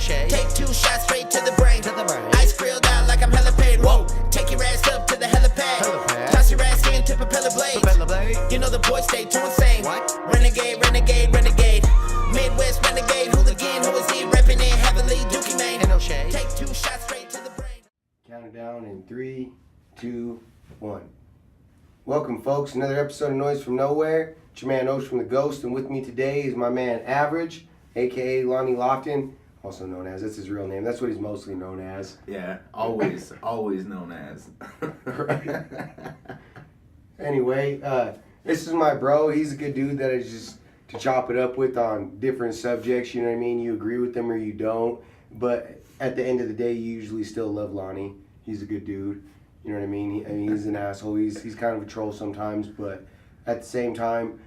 shade. Take 2 shots straight to the brain. Ice grilled out like I'm hella paid. Whoa, take your ass up to the helipad. Toss your ass into propeller blades. You know the boys stay too insane. Renegade, renegade, renegade. Midwest renegade, hooligan, who is he? Reppin' it heavily, Dookie Mane. Take 2 shots straight to the brain. Count it down in 3, 2, 1. Welcome, folks. Another episode of Noise from Nowhere. It's your man Osh from the Ghost, and with me today is my man Average, aka Lonnie Lofton, also known as, that's his real name. That's what he's mostly known as. Yeah, always known as. Anyway, this is my bro. He's a good dude that is just to chop it up with on different subjects. You know what I mean? You agree with them or you don't. But at the end of the day, you usually still love Lonnie. He's a good dude. You know what I mean? He's an asshole. He's kind of a troll sometimes, but at the same time,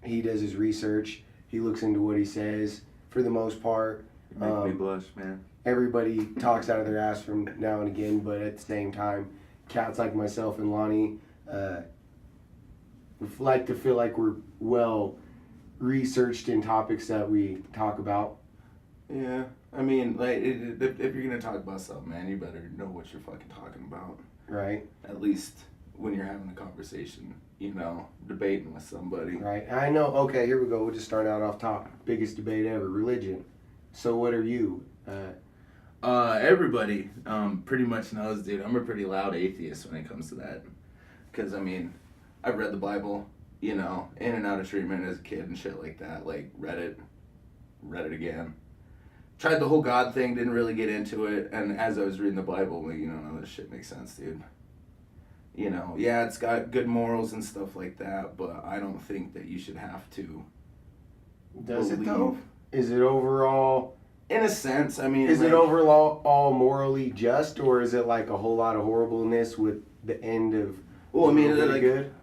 he does his research. He looks into what he says for the most part. You make me blush, man. Everybody talks out of their ass from now and again, but at the same time, cats like myself and Lonnie like to feel like we're well researched in topics that we talk about. Yeah, I mean, like, if you're gonna talk about something, man, you better know what you're fucking talking about. Right. At least when you're having a conversation, you know, debating with somebody. Right. I know. Okay, here we go. We'll just start out off top. Biggest debate ever, religion. So what are you? Everybody pretty much knows, dude, I'm a pretty loud atheist when it comes to that. Because, I mean, I've read the Bible, you know, in and out of treatment as a kid and shit like that. Like, read it again. Tried the whole God thing, didn't really get into it. And as I was reading the Bible, like, you know, none of this shit makes sense, dude. You know, yeah, it's got good morals and stuff like that, but I don't think that you should have to. Does it though? Is it overall? In a sense, I mean. Is it overall all morally just, or is it like a whole lot of horribleness with the end of? Well, I mean, really like, good?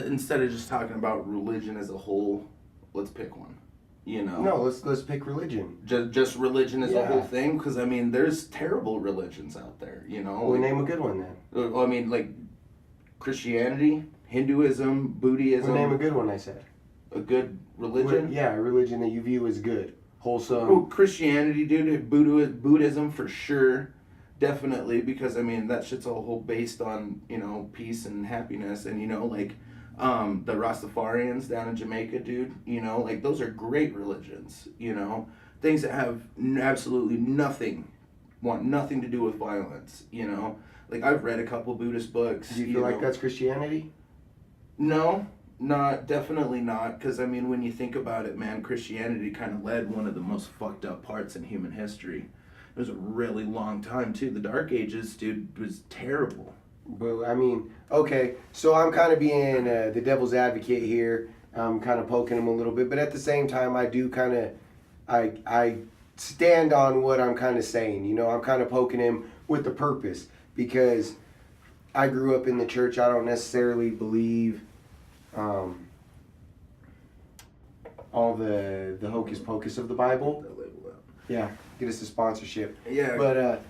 Instead of just talking about religion as a whole, let's pick one. You know. No, let's pick religion. Just religion as Yeah. a whole thing, because I mean, there's terrible religions out there. You know. Well, name a good one then. Well, I mean, like Christianity, Hinduism, Buddhism. Well, name a good one. I said. A good religion. Yeah, a religion that you view as good, wholesome. Well, Christianity, dude. Buddhism for sure. Definitely, because I mean that shit's all based on, you know, peace and happiness, and you know, like the Rastafarians down in Jamaica, dude, you know, like those are great religions, you know, things that have absolutely want nothing to do with violence, you know, like I've read a couple Buddhist books. Do you feel like that's Christianity? No, definitely not, because I mean when you think about it, man, Christianity kind of led one of the most fucked up parts in human history. It was a really long time, too. The Dark Ages, dude, was terrible. But, I mean, okay, so I'm kind of being the devil's advocate here. I'm kind of poking him a little bit. But at the same time, I do kind of, I stand on what I'm kind of saying. You know, I'm kind of poking him with the purpose. Because I grew up in the church. I don't necessarily believe all the hocus pocus of the Bible. Yeah, get us a sponsorship. Yeah. But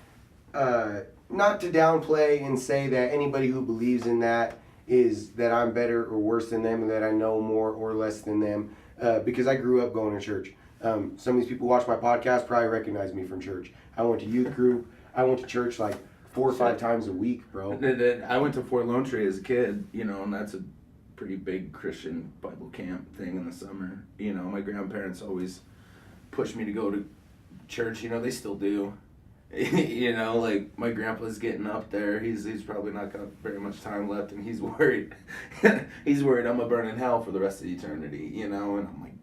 not to downplay and say that anybody who believes in that is that I'm better or worse than them, or that I know more or less than them, because I grew up going to church. Some of these people who watch my podcast probably recognize me from church. I went to youth group. I went to church like 4 or 5 times a week, bro. I went to Fort Lone Tree as a kid, you know, and that's a pretty big Christian Bible camp thing in the summer. You know, my grandparents always pushed me to go to church, you know, they still do. You know, like my grandpa's getting up there. He's probably not got very much time left, and he's worried. He's worried I'm gonna burn in hell for the rest of eternity, you know, and I'm like,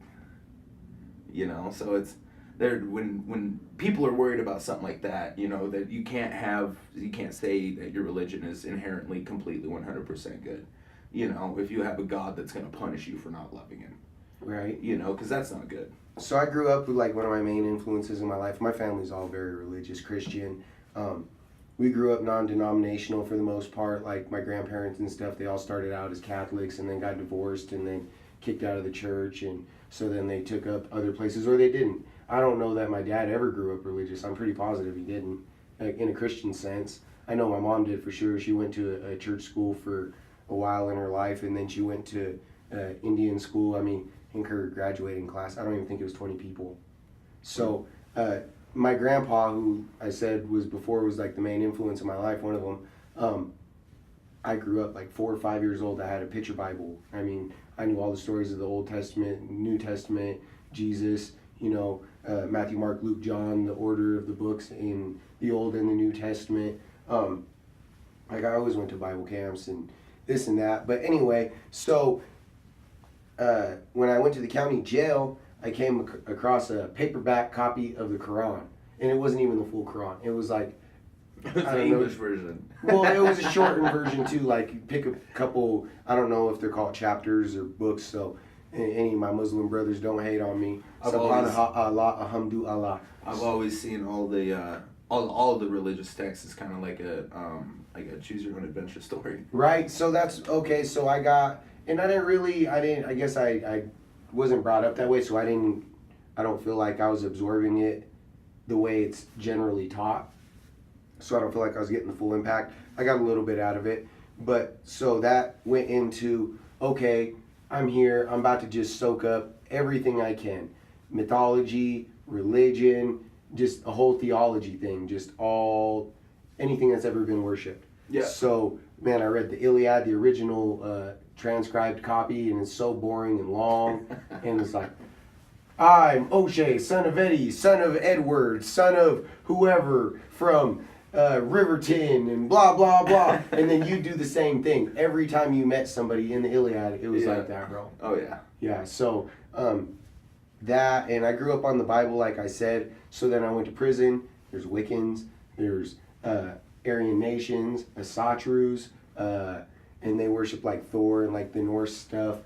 you know, so it's there when people are worried about something like that, you know, that you can't say that your religion is inherently completely 100% good. You know, if you have a God that's gonna punish you for not loving him. Right. You know, because that's not good. So I grew up with like one of my main influences in my life. My family's all very religious, Christian. We grew up non-denominational for the most part. Like my grandparents and stuff, they all started out as Catholics and then got divorced and then kicked out of the church. And so then they took up other places, or they didn't. I don't know that my dad ever grew up religious. I'm pretty positive he didn't, like, in a Christian sense. I know my mom did for sure. She went to a church school for a while in her life, and then she went to Indian school. I mean, in her graduating class, I don't even think it was 20 people. So my grandpa, who I said was like the main influence in my life, one of them, I grew up like 4 or 5 years old. I had a picture Bible. I mean, I knew all the stories of the Old Testament, New Testament, Jesus, Matthew, Mark, Luke, John, the order of the books in the Old and the New Testament. Like I always went to Bible camps and this and that. But anyway, so when I went to the county jail, I came across a paperback copy of the Quran. And it wasn't even the full Quran. It was like, It's the English version. Well, it was a shortened version too. Like, you pick a couple, I don't know if they're called chapters or books, so any of my Muslim brothers don't hate on me. Subhanallah, alhamdulillah. I've always seen all the all of the religious texts is kind of like a choose your own adventure story. Right. So that's okay. So I guess I wasn't brought up that way, so I don't feel like I was absorbing it the way it's generally taught. So I don't feel like I was getting the full impact. I got a little bit out of it. But so that went into, okay, I'm here. I'm about to just soak up everything I can. Mythology, religion, just a whole theology thing. Just anything that's ever been worshipped. Yeah. So, man, I read the Iliad, the original transcribed copy, and it's so boring and long. And it's like, I'm O'Shea, son of Eddie, son of Edward, son of whoever from Riverton and blah, blah, blah. And then you do the same thing. Every time you met somebody in the Iliad, it was like that, bro. Oh, yeah. Yeah, so that, and I grew up on the Bible, like I said. So then I went to prison. There's Wiccans, there's Aryan nations, Asatrus, and they worship like Thor and like the Norse stuff.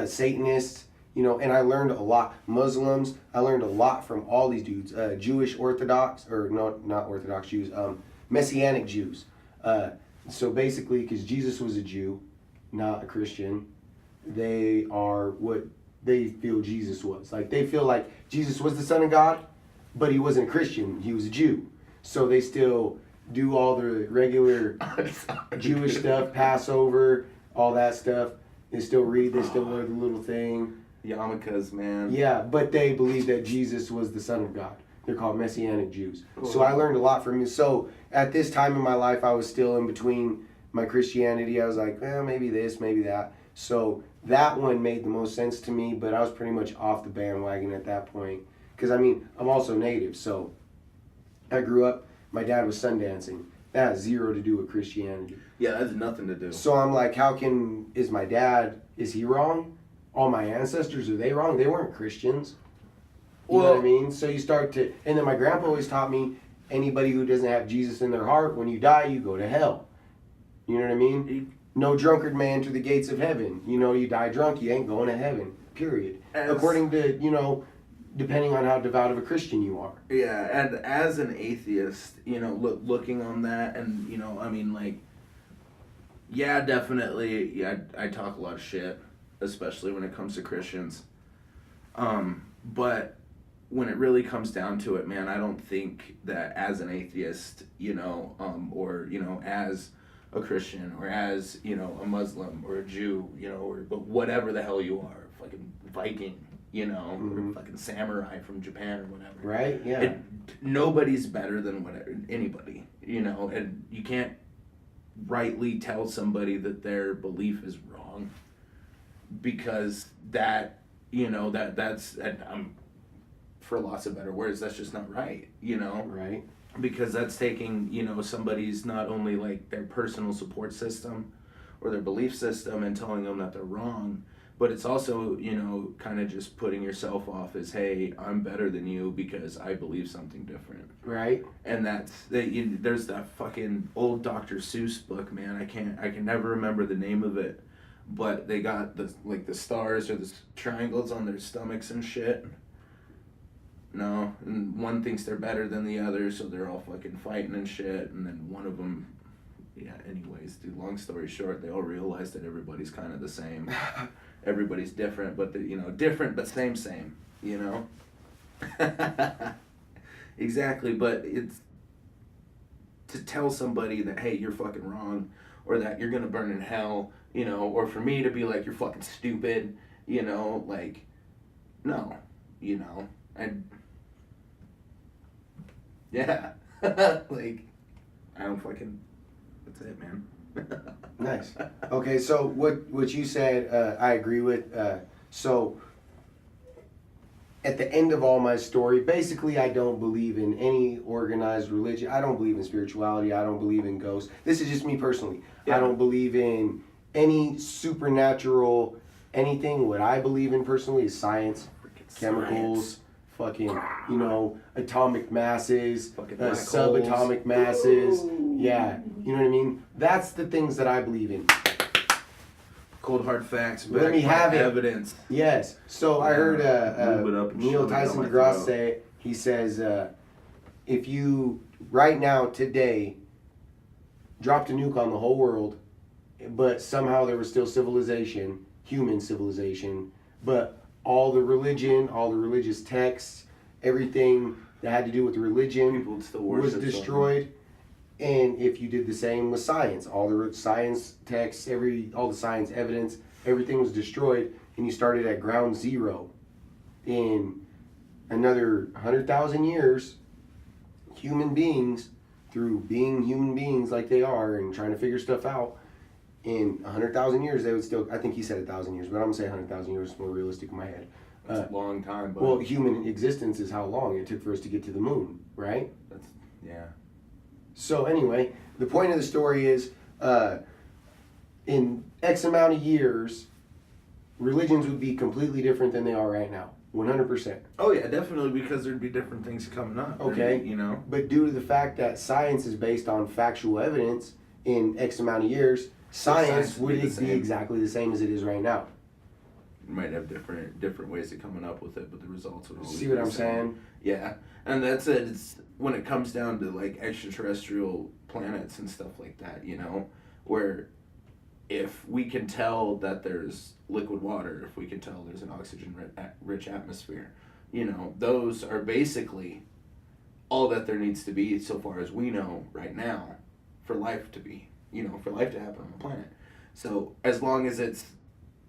Satanists. And I learned a lot. Muslims, I learned a lot from all these dudes. Jewish Orthodox, or no, not Orthodox Jews, Messianic Jews. So basically, because Jesus was a Jew, not a Christian, they are what they feel Jesus was. Like, they feel like Jesus was the Son of God, but he wasn't a Christian, he was a Jew. So they still do all the regular Jewish stuff, Passover, all that stuff. They still read, they still wear the little thing. Yarmulkes, man. Yeah, but they believe that Jesus was the Son of God. They're called Messianic Jews. So I learned a lot from you. So at this time in my life, I was still in between my Christianity. I was like, maybe this, maybe that. So that one made the most sense to me, but I was pretty much off the bandwagon at that point. Because, I'm also native. So I grew up, my dad was sun dancing. That has zero to do with Christianity. Yeah, that has nothing to do. So I'm like, is my dad, is he wrong? All my ancestors, are they wrong? They weren't Christians. You know what I mean? So you start to, and then my grandpa always taught me, anybody who doesn't have Jesus in their heart, when you die, you go to hell. You know what I mean? No drunkard may enter the gates of heaven. You die drunk, you ain't going to heaven, period. According to, depending on how devout of a Christian you are. Yeah, and as an atheist, looking on that, and, yeah, definitely, yeah, I talk a lot of shit, especially when it comes to Christians. But when it really comes down to it, man, I don't think that as an atheist, or, as a Christian, or as, a Muslim, or a Jew, but whatever the hell you are, fucking Viking, or fucking samurai from Japan or whatever. Right, yeah. Nobody's better than anybody, and you can't rightly tell somebody that their belief is wrong, because that's, for lots of better words, that's just not right, Right. Because that's taking, somebody's not only like their personal support system or their belief system and telling them that they're wrong, but it's also, kind of just putting yourself off as, hey, I'm better than you because I believe something different. Right. And there's that fucking old Dr. Seuss book, man. I can never remember the name of it, but they got the stars or the triangles on their stomachs and shit. No, and one thinks they're better than the other, so they're all fucking fighting and shit, and then one of them, yeah, anyways, dude, long story short, they all realize that everybody's kind of the same. Everybody's different, but different but same, Exactly, but it's to tell somebody that, hey, you're fucking wrong, or that you're gonna burn in hell, or for me to be like, you're fucking stupid, no, Yeah. Like, I don't fucking, that's it, man. Nice. Okay, so what you said, I agree with. So at the end of all my story, basically, I don't believe in any organized religion. I don't believe in spirituality. I don't believe in ghosts. This is just me personally. Yeah. I don't believe in any supernatural anything. What I believe in personally is science, chemicals, fucking, atomic masses, subatomic masses. Yeah, you know what I mean? That's the things that I believe in. Cold hard facts, Let me have it. evidence. Yes. So I heard Move it up and Neil shove it down Tyson my DeGrasse throat. say, he says, if you, right now, today, dropped a nuke on the whole world, but somehow there was still civilization, human civilization, but all the religion, all the religious texts, everything that had to do with religion People would still was worship destroyed. And if you did the same with science, all the science texts, all the science evidence, everything was destroyed, and you started at ground zero. In another 100,000 years, human beings, through being human beings like they are and trying to figure stuff out, in 100,000 years they would still, I think he said 1,000 years, but I'm going to say 100,000 years is more realistic in my head. That's a long time, but Well, human existence is how long it took for us to get to the moon, right? that's, yeah. So anyway, the point of the story is, in X amount of years, religions would be completely different than they are right now. 100%. Oh yeah, definitely, because there'd be different things coming up. Okay. You know? But due to the fact that science is based on factual evidence, in X amount of years, science would would be the be same. exactly the same as it is right now. You might have different ways of coming up with it, but the results would always See be what the I'm same. saying? Yeah, and that's it. It's when it comes down to like extraterrestrial planets and stuff like that, where if we can tell that there's liquid water, if we can tell there's an oxygen-rich atmosphere, those are basically all that there needs to be so far as we know right now for life to be, for life to happen on the planet. So as long as it's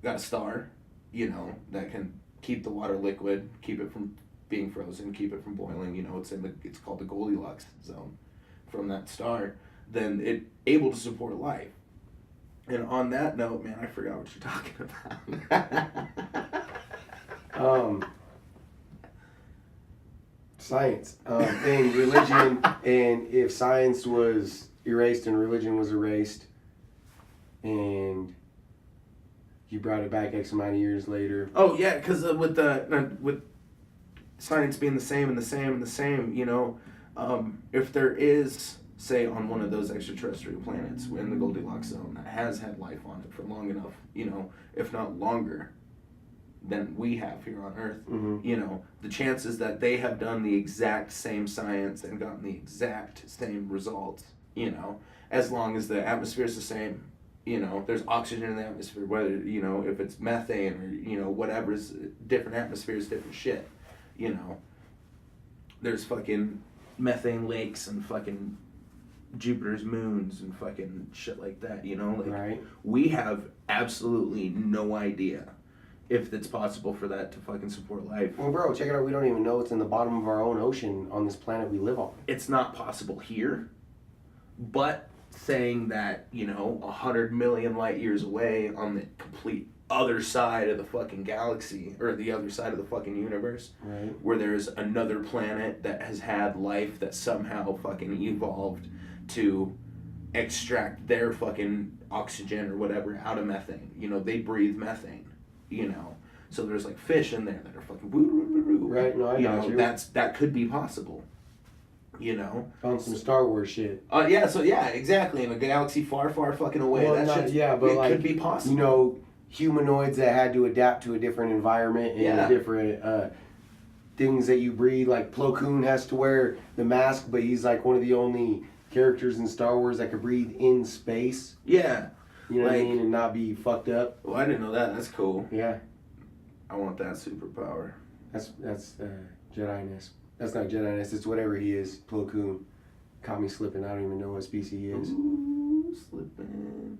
got a star, that can keep the water liquid, keep it from being frozen, keep it from boiling, it's called the Goldilocks zone from that star, then it able to support life. And on that note, man, I forgot what you're talking about. Science and religion, and if science was erased and religion was erased, and you brought it back X amount of years later. Oh yeah, because with science being the same and the same and the same, if there is, say, on one of those extraterrestrial planets in the Goldilocks zone that has had life on it for long enough, if not longer than we have here on Earth, Mm-hmm. The chances that they have done the exact same science and gotten the exact same results, as long as the atmosphere is the same, there's oxygen in the atmosphere, whether, if it's methane or, whatever's different atmospheres, different shit, there's fucking methane lakes and fucking Jupiter's moons and fucking shit like that, Right. We have absolutely no idea if it's possible for that to fucking support life. Well, bro, check it out. We don't even know what's in the bottom of our own ocean on this planet we live on. It's not possible here, but saying that, 100 million light years away on the complete other side of the fucking galaxy, or the other side of the fucking universe, Right. where there's another planet that has had life that somehow fucking evolved to extract their fucking oxygen or whatever out of methane. They breathe methane, So there's like fish in there that are fucking woo. Right, no, I got you. That could be possible. On some Star Wars shit. Yeah, exactly. In a galaxy far, far fucking away. Well, that not- shit's- yeah, but it like, could be possible. Humanoids that had to adapt to a different environment and Yeah. different things that you breathe. Like Plo Koon has to wear the mask, but he's like one of the only characters in Star Wars that could breathe in space. Yeah. You know what I Like- mean? And not be fucked up. Well, I didn't know that. That's cool. Yeah, I want that superpower. that's Jedi-ness. That's not Jedi-ness. It's whatever he is. Plo Koon. Caught me slipping. I don't even know what species he is. Ooh, slipping.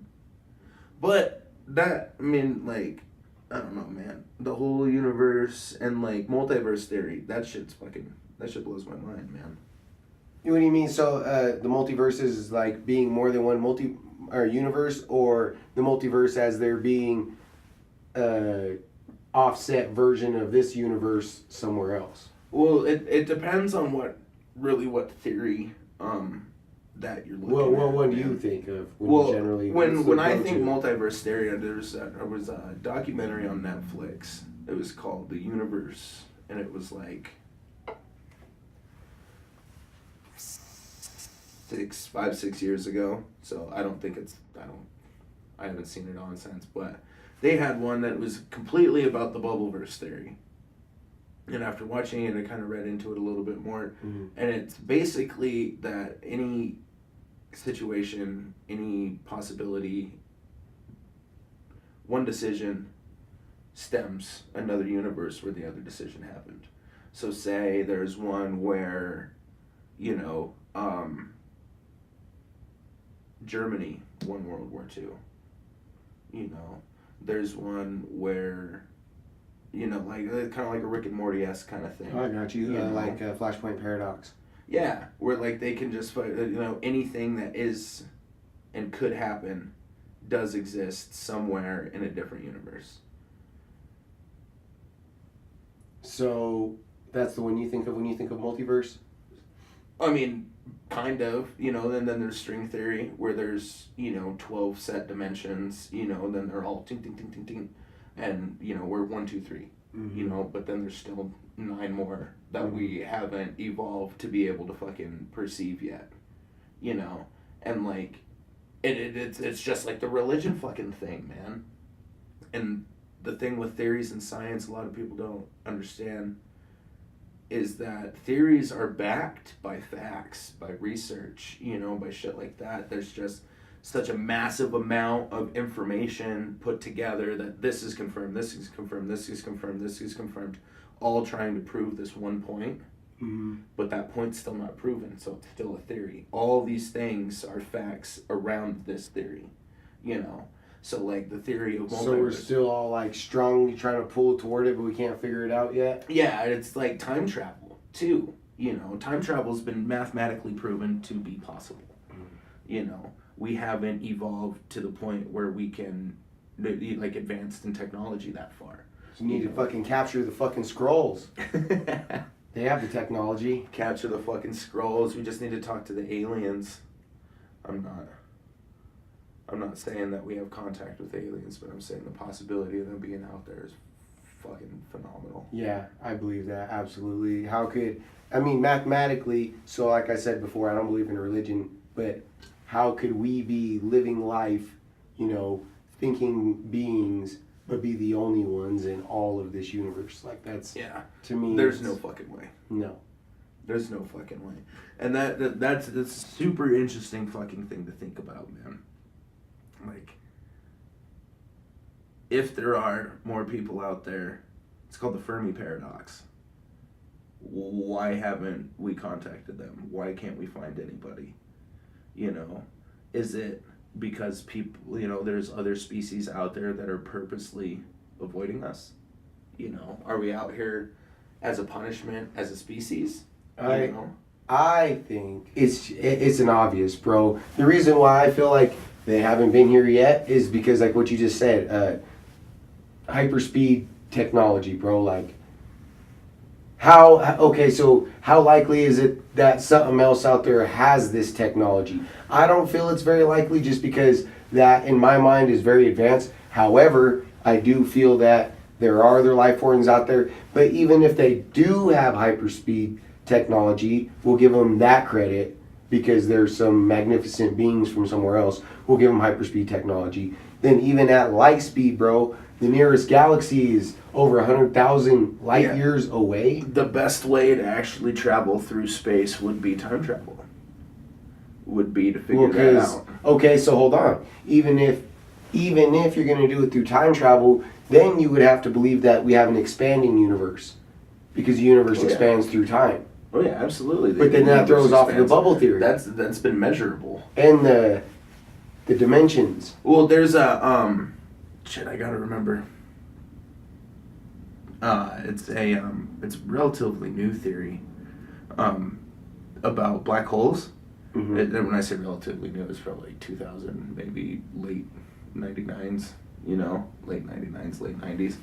But that, I don't know, man. The whole universe and multiverse theory, that shit blows my mind, man. What do you mean? So the multiverse is like being more than one universe, or the multiverse as there being offset version of this universe somewhere else? Well, it depends on what theory that you're looking at. What do you think of when you generally? When I think multiverse theory, there was a documentary on Netflix. It was called The Universe, and it was like 6 years ago. So I haven't seen it on since, but they had one that was completely about the bubbleverse theory. And after watching it, I kind of read into it a little bit more. Mm-hmm. And it's basically that any situation, any possibility, one decision stems another universe where the other decision happened. So say there's one where, Germany won World War II. There's one where, like kind of like a Rick and Morty-esque kind of thing. Oh, I got you. Like Flashpoint Paradox. Yeah, where like they can just anything that is and could happen does exist somewhere in a different universe. So that's the one you think of when you think of multiverse? I mean, kind of, then there's string theory where there's, 12 set dimensions, then they're all ting, ting, ting, ting, ting. And, we're 1, 2, 3, mm-hmm. But then there's still 9 more that we haven't evolved to be able to fucking perceive yet, and like, it's just like the religion fucking thing, man. And the thing with theories and science a lot of people don't understand is that theories are backed by facts, by research, by shit like that. There's just such a massive amount of information put together that this is confirmed, this is confirmed, this is confirmed, this is confirmed, all trying to prove this one point. Mm-hmm. But that point's still not proven, so it's still a theory. All these things are facts around this theory, So like the theory of multiverse. So we're still all like strongly trying to pull toward it, but we can't figure it out yet? Yeah, it's like time travel too. Time travel's been mathematically proven to be possible. Mm-hmm. We haven't evolved to the point where we can like advanced in technology that far. So you need to fucking capture the fucking scrolls. They have the technology. Capture the fucking scrolls. We just need to talk to the aliens. I'm not saying that we have contact with aliens, but I'm saying the possibility of them being out there is fucking phenomenal. Yeah, I believe that, absolutely. Mathematically, so like I said before, I don't believe in religion, but how could we be living life, thinking beings, but be the only ones in all of this universe? Like, that's, to me, there's no fucking way. No. There's no fucking way. And that's a super interesting fucking thing to think about, man. Like, if there are more people out there, it's called the Fermi paradox. Why haven't we contacted them? Why can't we find anybody? Is it because people, there's other species out there that are purposely avoiding us? Are we out here as a punishment as a species? I think it's an obvious, bro. The reason why I feel like they haven't been here yet is because, like what you just said, hyperspeed technology, bro. Like, how likely is it that something else out there has this technology? I don't feel it's very likely, just because that, in my mind, is very advanced. However, I do feel that there are other life forms out there. But even if they do have hyperspeed technology, we'll give them that credit, because there's some magnificent beings from somewhere else. We'll give them hyperspeed technology. Then even at light speed, bro, the nearest galaxy is over 100,000 light years away. The best way to actually travel through space would be time travel. Would be to figure that out. Okay, so hold on. Even if you're going to do it through time travel, then you would have to believe that we have an expanding universe, because the universe expands through time. Oh yeah, absolutely. But then that throws off the bubble theory. That's been measurable. And the dimensions. Well, there's a shit, I gotta remember. It's relatively new theory. about black holes. Mm-hmm. And when I say relatively new, it's probably like 2000, maybe late 99s, you know, late 99s, late 90s.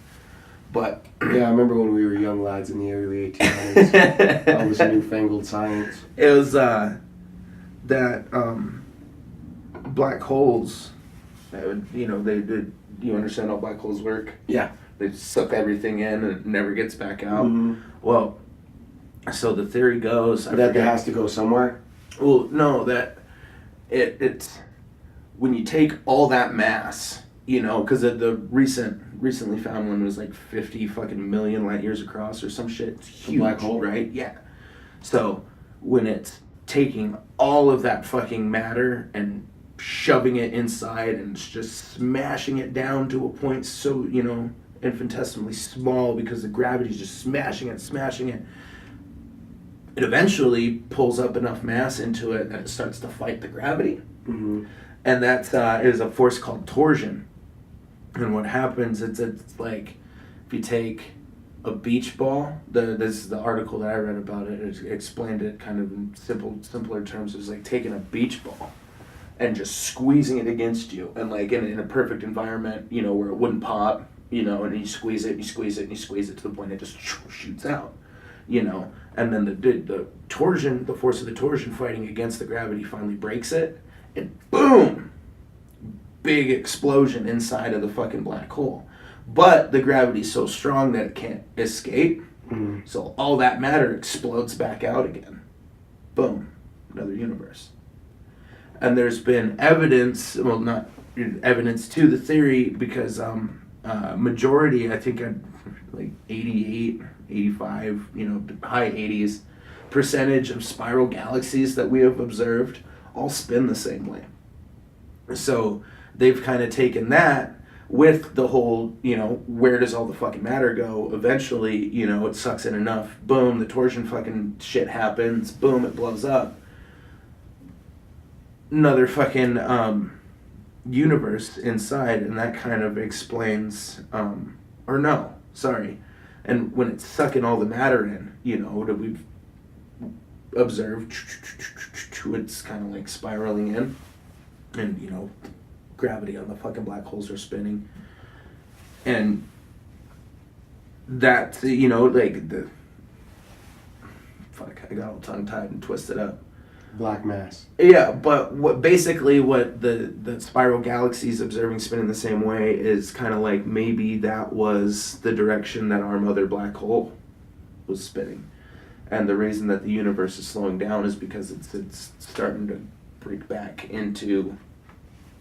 But yeah, I remember when we were young lads in the early 1800s. All this newfangled science. It was that black holes, you know, they did. You understand how black holes work? Yeah. They suck everything in and it never gets back out. Mm-hmm. Well, so the theory goes that it has to go somewhere. Well, no, that it's when you take all that mass, you know, because the recently found one was like 50 fucking million light years across or some shit. It's huge, black hole, right? Yeah. So when it's taking all of that fucking matter and shoving it inside and just smashing it down to a point so, you know, infinitesimally small because the gravity's just smashing it. It eventually pulls up enough mass into it that it starts to fight the gravity. Mm-hmm. And that is a force called torsion. And what happens, it's like if you take a beach ball, this is the article that I read about it, it explained it kind of in simpler terms. It was like taking a beach ball and just squeezing it against you. And like in a perfect environment, you know, where it wouldn't pop, you know, and you squeeze it to the point it just shoots out, you know. And then the torsion, the force of the torsion fighting against the gravity finally breaks it, and boom! Big explosion inside of the fucking black hole. But the gravity's so strong that it can't escape, so all that matter explodes back out again. Boom. Another universe. And there's been evidence, well, not evidence to the theory, because majority, I think like 88, 85, you know, high 80s percentage of spiral galaxies that we have observed all spin the same way. So they've kind of taken that with the whole, you know, where does all the fucking matter go? Eventually, you know, it sucks in enough. Boom, the torsion fucking shit happens. Boom, it blows up. Another fucking universe inside, and that kind of explains, or no, sorry. And when it's sucking all the matter in, you know, that we've observed, it's kind of like spiraling in, and, you know, gravity on the fucking black holes are spinning, and that, you know, like the fuck, I got all tongue tied and twisted up. Black mass. Yeah, but what the spiral galaxies observing spinning the same way is kind of like maybe that was the direction that our mother black hole was spinning, and the reason that the universe is slowing down is because it's starting to break back into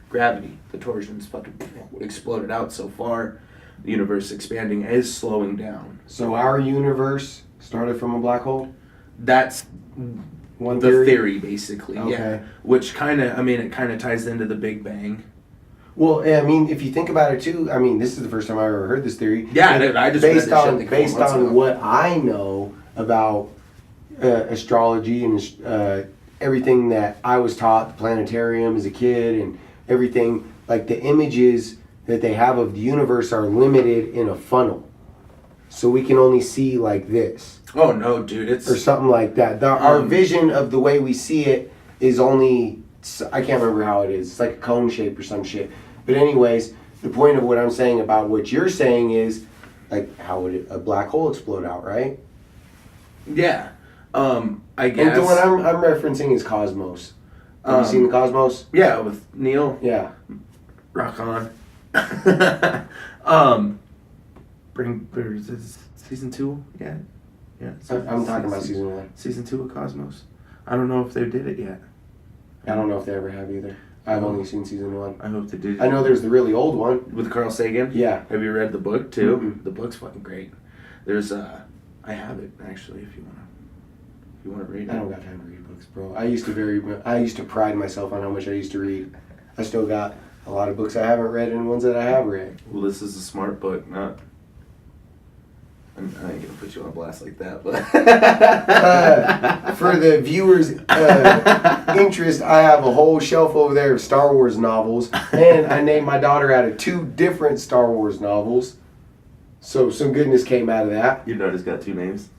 gravity. The torsion's fucking exploded out so far. The universe expanding is slowing down. So our universe started from a black hole? That's one theory basically. Okay. Yeah. Which kind of, I mean, it kind of ties into the Big Bang. Well, I mean, if you think about it too, I mean, this is the first time I ever heard this theory. Yeah, I just based read on shit based on what I know about astrology and everything that I was taught, the planetarium as a kid, and everything, like the images that they have of the universe are limited in a funnel, so we can only see like this. Oh no, dude, it's or something like that. Our vision of the way we see it is only, I can't remember how it is. It's like a cone shape or some shit. But anyways, the point of what I'm saying about what you're saying is, like, how would a black hole explode out, right? Yeah. I guess. And the one I'm referencing is Cosmos. Have you seen the Cosmos? Yeah, with Neil. Yeah. Rock on. Is this season 2 yet? Yeah. I'm talking about season 1. Season 2 of Cosmos. I don't know if they did it yet. I don't know if they ever have either. I've only seen season 1. I hope they did. I know there's the really old one. With Carl Sagan? Yeah. Have you read the book too? Mm-hmm. The book's fucking great. There's I have it actually if you wanna read it. I don't got time to read books, bro. I used to pride myself on how much I used to read. I still got a lot of books I haven't read and ones that I have read. Well, this is a smart book, not. I ain't gonna put you on blast like that, but for the viewers' interest, I have a whole shelf over there of Star Wars novels, and I named my daughter out of 2 different Star Wars novels. So some goodness came out of that. Your daughter's got 2 names.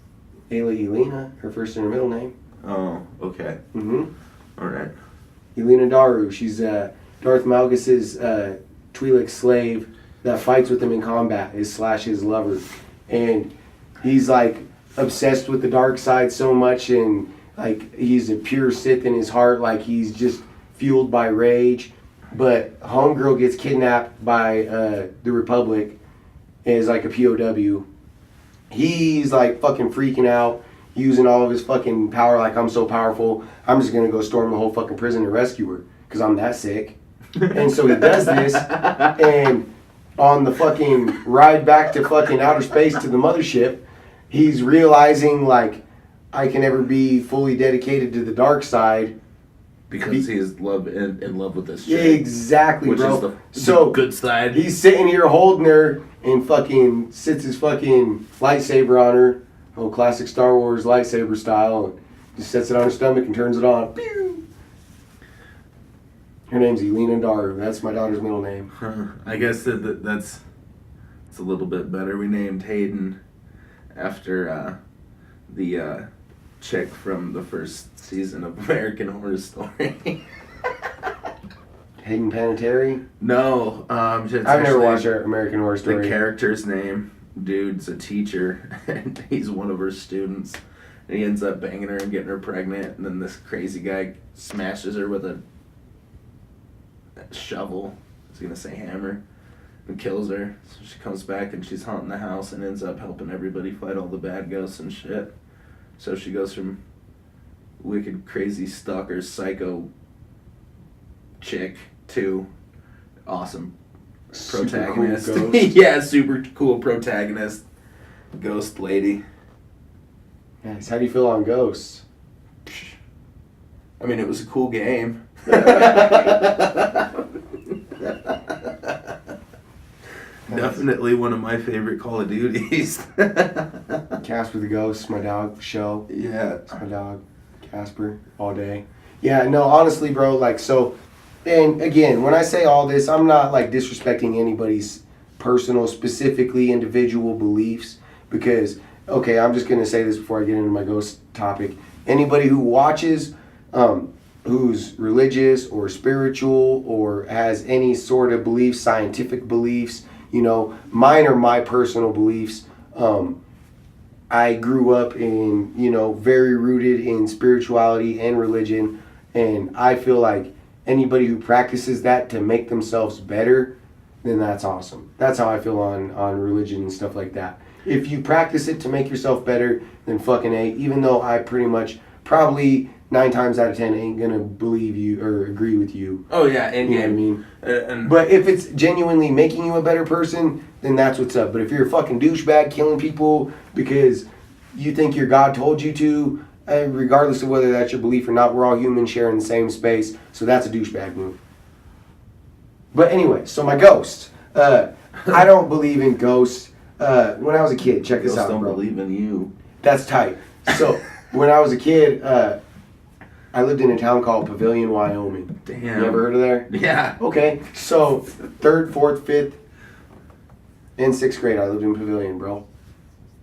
Ayla Elena, her first and her middle name. Oh, okay. Mm-hmm. All right. Yelena Daru. She's Darth Malgus's Twi'lek slave that fights with him in combat. Is his lover, and he's like obsessed with the dark side so much, and like he's a pure Sith in his heart. Like he's just fueled by rage. But homegirl gets kidnapped by the Republic as like a POW. He's like fucking freaking out, using all of his fucking power. Like, I'm so powerful, I'm just gonna go storm the whole fucking prison and rescue her because I'm that sick. And so he does this, and on the fucking ride back to fucking outer space to the mothership, he's realizing like I can never be fully dedicated to the dark side. Because he is in love with this chick. Exactly, which bro. Is the good side. He's sitting here holding her and fucking sits his fucking lightsaber on her. Oh, classic Star Wars lightsaber style. And just sets it on her stomach and turns it on. Pew! Her name's Yelena Daru. That's my daughter's middle name. I guess that's it's a little bit better. We named Hayden after the chick from the first season of American Horror Story. Hayden Panettiere? No, I've never watched American Horror Story. The character's name, dude's a teacher, and he's one of her students. And he ends up banging her and getting her pregnant, and then this crazy guy smashes her with a shovel. I was gonna say hammer. And kills her. So she comes back and she's haunting the house and ends up helping everybody fight all the bad ghosts and shit. So she goes from wicked, crazy, stalker, psycho chick to awesome protagonist. Super cool ghost. Yeah, super cool protagonist. Ghost lady. Nice. How do you feel on Ghosts? I mean, it was a cool game. Definitely one of my favorite Call of Duties. Casper the Ghost, my dog, show. Yeah. It's my dog, Casper, all day. Yeah, no, honestly, bro, like, so, and again, when I say all this, I'm not, like, disrespecting anybody's personal, specifically individual beliefs, because, okay, I'm just going to say this before I get into my ghost topic. Anybody who watches, who's religious or spiritual or has any sort of beliefs, scientific beliefs, you know, mine are my personal beliefs. I grew up in, you know, very rooted in spirituality and religion, and I feel like anybody who practices that to make themselves better, then that's awesome. That's how I feel on religion and stuff like that. If you practice it to make yourself better, then fucking A, even though I pretty much probably 9 times out of 10 ain't gonna believe you or agree with you. Oh yeah, in You know game. what I mean? But if it's genuinely making you a better person, then that's what's up. But if you're a fucking douchebag killing people because you think your God told you to, regardless of whether that's your belief or not, we're all humans sharing the same space, so that's a douchebag move. But anyway, so my ghost. I don't believe in ghosts. When I was a kid, check this out, don't bro. believe in you. That's tight. So when I was a kid, I lived in a town called Pavilion, Wyoming. Damn. You ever heard of there? Yeah. Okay, so 3rd, 4th, 5th, and 6th grade, I lived in Pavilion, bro.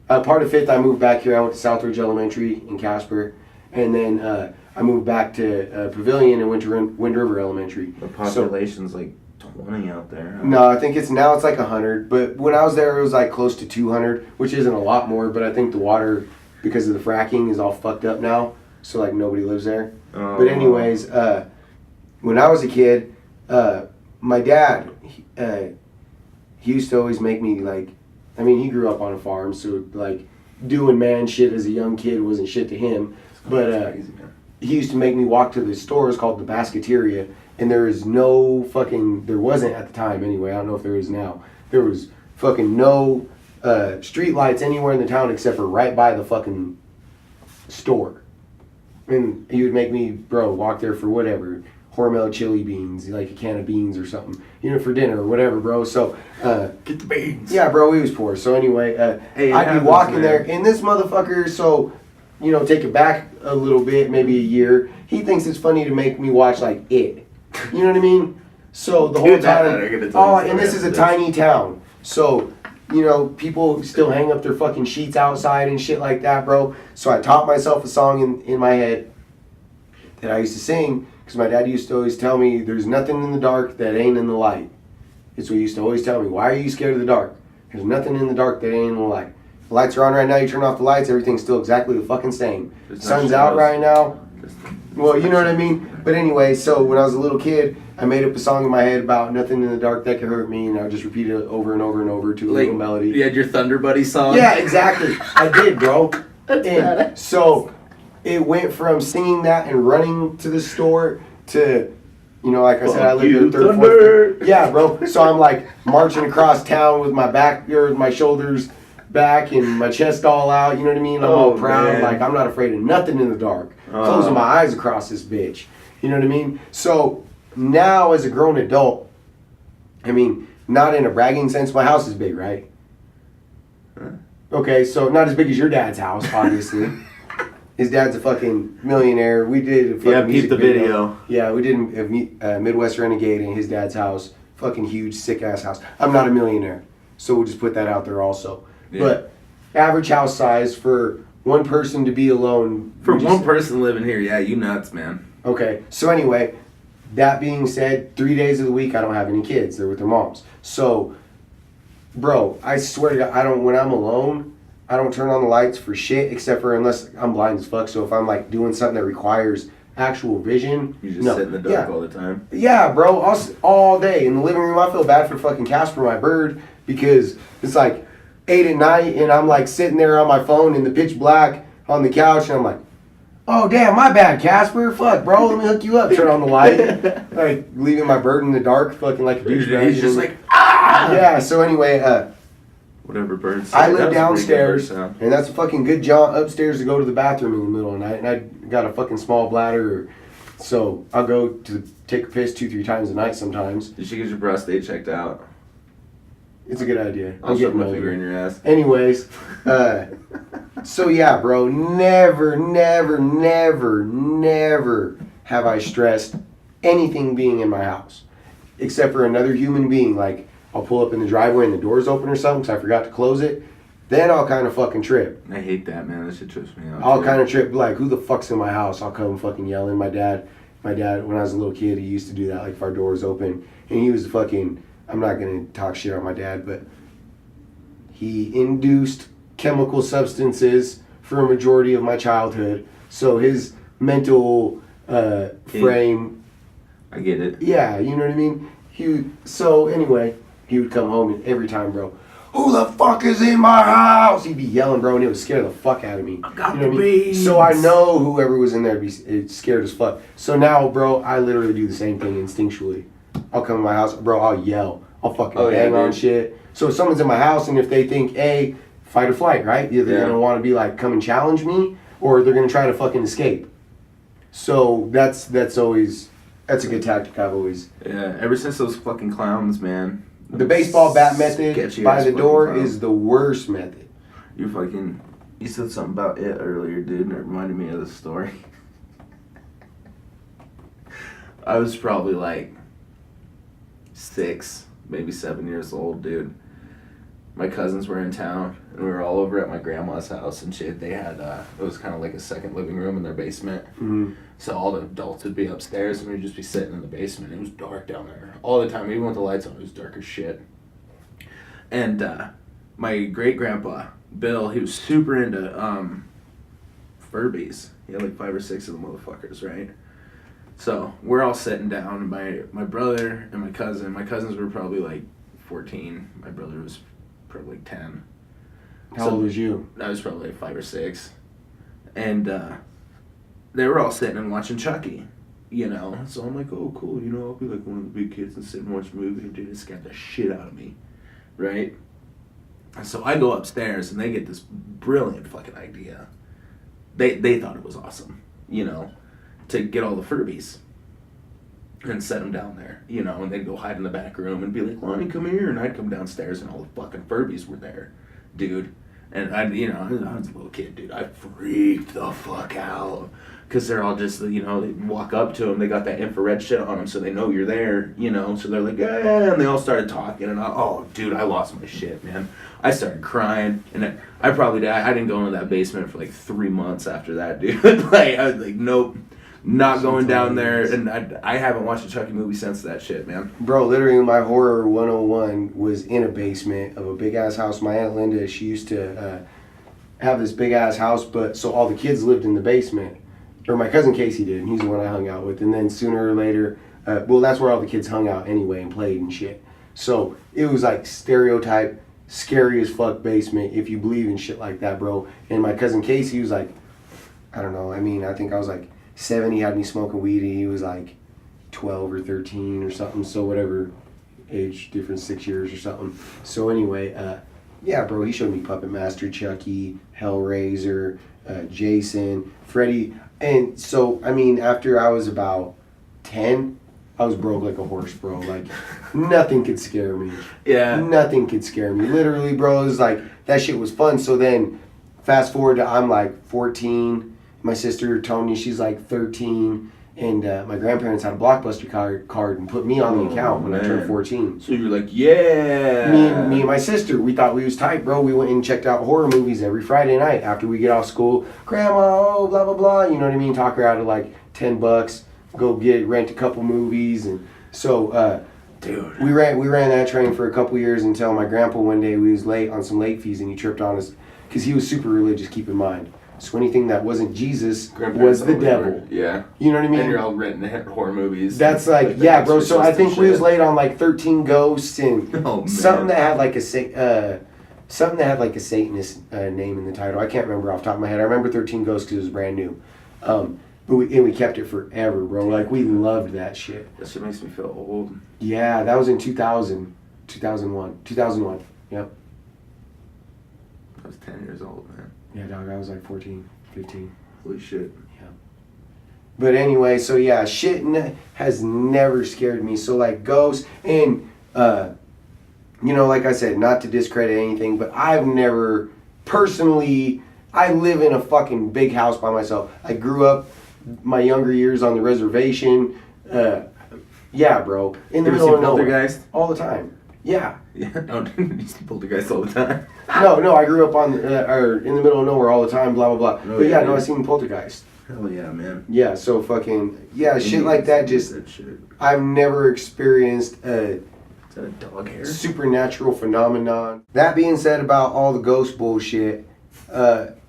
Part of 5th, I moved back here. I went to Southridge Elementary in Casper, and then I moved back to Pavilion and went to Wind River Elementary. The population's like 20 out there. Huh? No, I think it's 100, but when I was there, it was like close to 200, which isn't a lot more, but I think the water, because of the fracking, is all fucked up now, so like nobody lives there. Oh. But anyways, when I was a kid, my dad, he used to always make me like, I mean, he grew up on a farm, so like doing man shit as a young kid wasn't shit to him. But he used to make me walk to the stores called the Basketeria, and there wasn't at the time anyway, I don't know if there is now. There was fucking no street lights anywhere in the town except for right by the fucking store. And he would make me, bro, walk there for whatever. Hormel chili beans, like a can of beans or something, you know, for dinner or whatever, bro. So, get the beans. Yeah, bro, we was poor. So anyway, I'd be walking there, and this motherfucker, so, you know, take it back a little bit, maybe a year, he thinks it's funny to make me watch, like, It. You know what I mean? So the whole time, and this is a tiny town. So, you know, people still hang up their fucking sheets outside and shit like that, bro. So I taught myself a song in my head that I used to sing, because my dad used to always tell me, there's nothing in the dark that ain't in the light. It's what he used to always tell me. Why are you scared of the dark? There's nothing in the dark that ain't in the light. The lights are on right now, you turn off the lights, everything's still exactly the fucking same. Sun's out right now. Well, you know what I mean? But anyway, so when I was a little kid, I made up a song in my head about nothing in the dark that could hurt me, and I would just repeat it over and over and over to a little melody. You had your Thunder Buddy song? Yeah, exactly. I did, bro. And so it went from singing that and running to the store to, you know, like I said, I lived there third, fourth. Yeah, bro. So I'm like marching across town with my back, or my shoulders back and my chest all out. You know what I mean? I'm all proud. Man. Like, I'm not afraid of nothing in the dark. Closing my eyes across this bitch. You know what I mean? So now as a grown adult, I mean, not in a bragging sense, my house is big, right? Huh? Okay, so not as big as your dad's house, obviously. His dad's a fucking millionaire. We did a fucking music video. Yeah, we did a Midwest Renegade in his dad's house. Fucking huge, sick-ass house. I'm not a millionaire, so we'll just put that out there also. Yeah. But average house size for one person to be alone. For one person living here, yeah, you nuts, man. Okay, so anyway, that being said, 3 days of the week I don't have any kids. They're with their moms. So, bro, I swear to God, when I'm alone, I don't turn on the lights for shit, except for unless I'm blind as fuck. So if I'm like doing something that requires actual vision. You just sit in the dark all the time? Yeah, bro, all day. In the living room, I feel bad for fucking Casper, my bird, because it's like 8 at night and I'm like sitting there on my phone in the pitch black on the couch and I'm like, oh damn, my bad, Casper. Fuck, bro, let me hook you up. Turn on the light. Like leaving my bird in the dark, fucking like a douchebag. He's just like, ah! Yeah, so anyway, whatever birds. I live downstairs, and that's a fucking good jaunt upstairs to go to the bathroom in the middle of the night, and I got a fucking small bladder, so I'll go to take a piss 2-3 times a night sometimes. You should get your prostate checked out. It's a good idea. I'll shove my finger in your ass. Anyways, so yeah, bro, never, never, never, never have I stressed anything being in my house, except for another human being. Like, I'll pull up in the driveway and the door's open or something because I forgot to close it. Then I'll kind of fucking trip. I hate that, man. That shit trips me out. I'll kind of trip, like, who the fuck's in my house? I'll come fucking yelling. My dad, when I was a little kid, he used to do that, like, if our door was open. And he was fucking, I'm not going to talk shit on my dad, but he induced chemical substances for a majority of my childhood. So his mental frame. I get it. Yeah, you know what I mean? So anyway, he would come home and every time, bro, who the fuck is in my house? He'd be yelling, bro, and it would scare the fuck out of me. I got the beans. So I know whoever was in there would be scared as fuck. So now, bro, I literally do the same thing instinctually. I'll come to my house, bro, I'll yell. I'll fucking bang on shit. So if someone's in my house and if they think, A, fight or flight, right? Either they're going to want to be like, come and challenge me, or they're going to try to fucking escape. So that's always, that's a good tactic I've always. Yeah, ever since those fucking clowns, man. The baseball bat method by the door is the worst method. You said something about it earlier, dude, and it reminded me of the story. I was probably like 6, maybe 7 years old, dude. My cousins were in town, and we were all over at my grandma's house and shit. They had, it was kind of like a second living room in their basement. Mm-hmm. So all the adults would be upstairs, and we'd just be sitting in the basement. It was dark down there all the time. Even with the lights on, it was dark as shit. And my great-grandpa, Bill, he was super into Furbies. He had like 5 or 6 of the motherfuckers, right? So we're all sitting down, and my brother and my cousins were probably like 14. My brother was probably like 10. How old was you? I was probably like 5 or 6. And they were all sitting and watching Chucky, you know? So I'm like, oh, cool, you know, I'll be like one of the big kids and sit and watch a movie, and dude, it scared the shit out of me, right? And so I go upstairs, and they get this brilliant fucking idea. They thought it was awesome, you know, to get all the Furbies and set them down there, you know, and they'd go hide in the back room and be like, Lonnie, come here, and I'd come downstairs, and all the fucking Furbies were there, dude. And I was a little kid, dude. I freaked the fuck out. Because they're all just, they walk up to them. They got that infrared shit on them, so they know you're there, So they're like, yeah, and they all started talking. And dude, I lost my shit, man. I started crying. And I didn't go into that basement for like 3 months after that, dude. Like, I was like, nope, not going down there. And I haven't watched a Chucky movie since that shit, man. Bro, literally my horror 101 was in a basement of a big-ass house. My Aunt Linda, she used to have this big-ass house, but so all the kids lived in the basement. Or my cousin Casey did, and he's the one I hung out with. And then sooner or later, that's where all the kids hung out anyway and played and shit. So it was like stereotype, scary as fuck basement if you believe in shit like that, bro. And my cousin Casey was like, I don't know, I think I was like 7, he had me smoking weed, and he was like 12 or 13 or something. So whatever age difference, 6 years or something. So anyway, yeah, bro, he showed me Puppet Master, Chucky, Hellraiser, Jason, Freddy. And so, after I was about 10, I was broke like a horse, bro. Like, nothing could scare me. Yeah. Nothing could scare me. Literally, bro, it was like, that shit was fun. So then, fast forward to I'm like 14. My sister, Tony, she's like 13. And my grandparents had a Blockbuster card and put me on the account when I turned 14. So you're like, yeah. Me and my sister, we thought we was tight, bro. We went and checked out horror movies every Friday night after we get off school. Grandma, blah, blah, blah. You know what I mean? Talk her out of like $10. Go rent a couple movies. And so, dude, we ran that train for a couple years until my grandpa one day, we was late on some late fees and he tripped on us because he was super religious, keep in mind. So anything that wasn't Jesus was the devil. Yeah. You know what I mean? And you're all renting horror movies. That's like yeah, bro. So I think we was late on like 13 Ghosts and something that had like a Satanist name in the title. I can't remember off the top of my head. I remember 13 Ghosts because it was brand new. But we kept it forever, bro. Like we loved that shit. That shit makes me feel old. Yeah, that was in 2001. Yep. I was 10 years old, man. Yeah, dog, I was like 14, 15. Holy shit. Yeah. But anyway, so yeah, shit has never scared me. So like ghosts and, like I said, not to discredit anything, but I've never personally, I live in a fucking big house by myself. I grew up my younger years on the reservation. Yeah, bro. In the middle of nowhere. All the time. Yeah. Yeah, no, you see poltergeist all the time. No, I grew up in the middle of nowhere all the time, blah, blah, blah. Oh, but yeah, yeah, I seen poltergeist. Hell yeah, man. Yeah, so fucking, yeah, shit like that just, that shit. I've never experienced Is that a dog hair? supernatural phenomenon. That being said about all the ghost bullshit,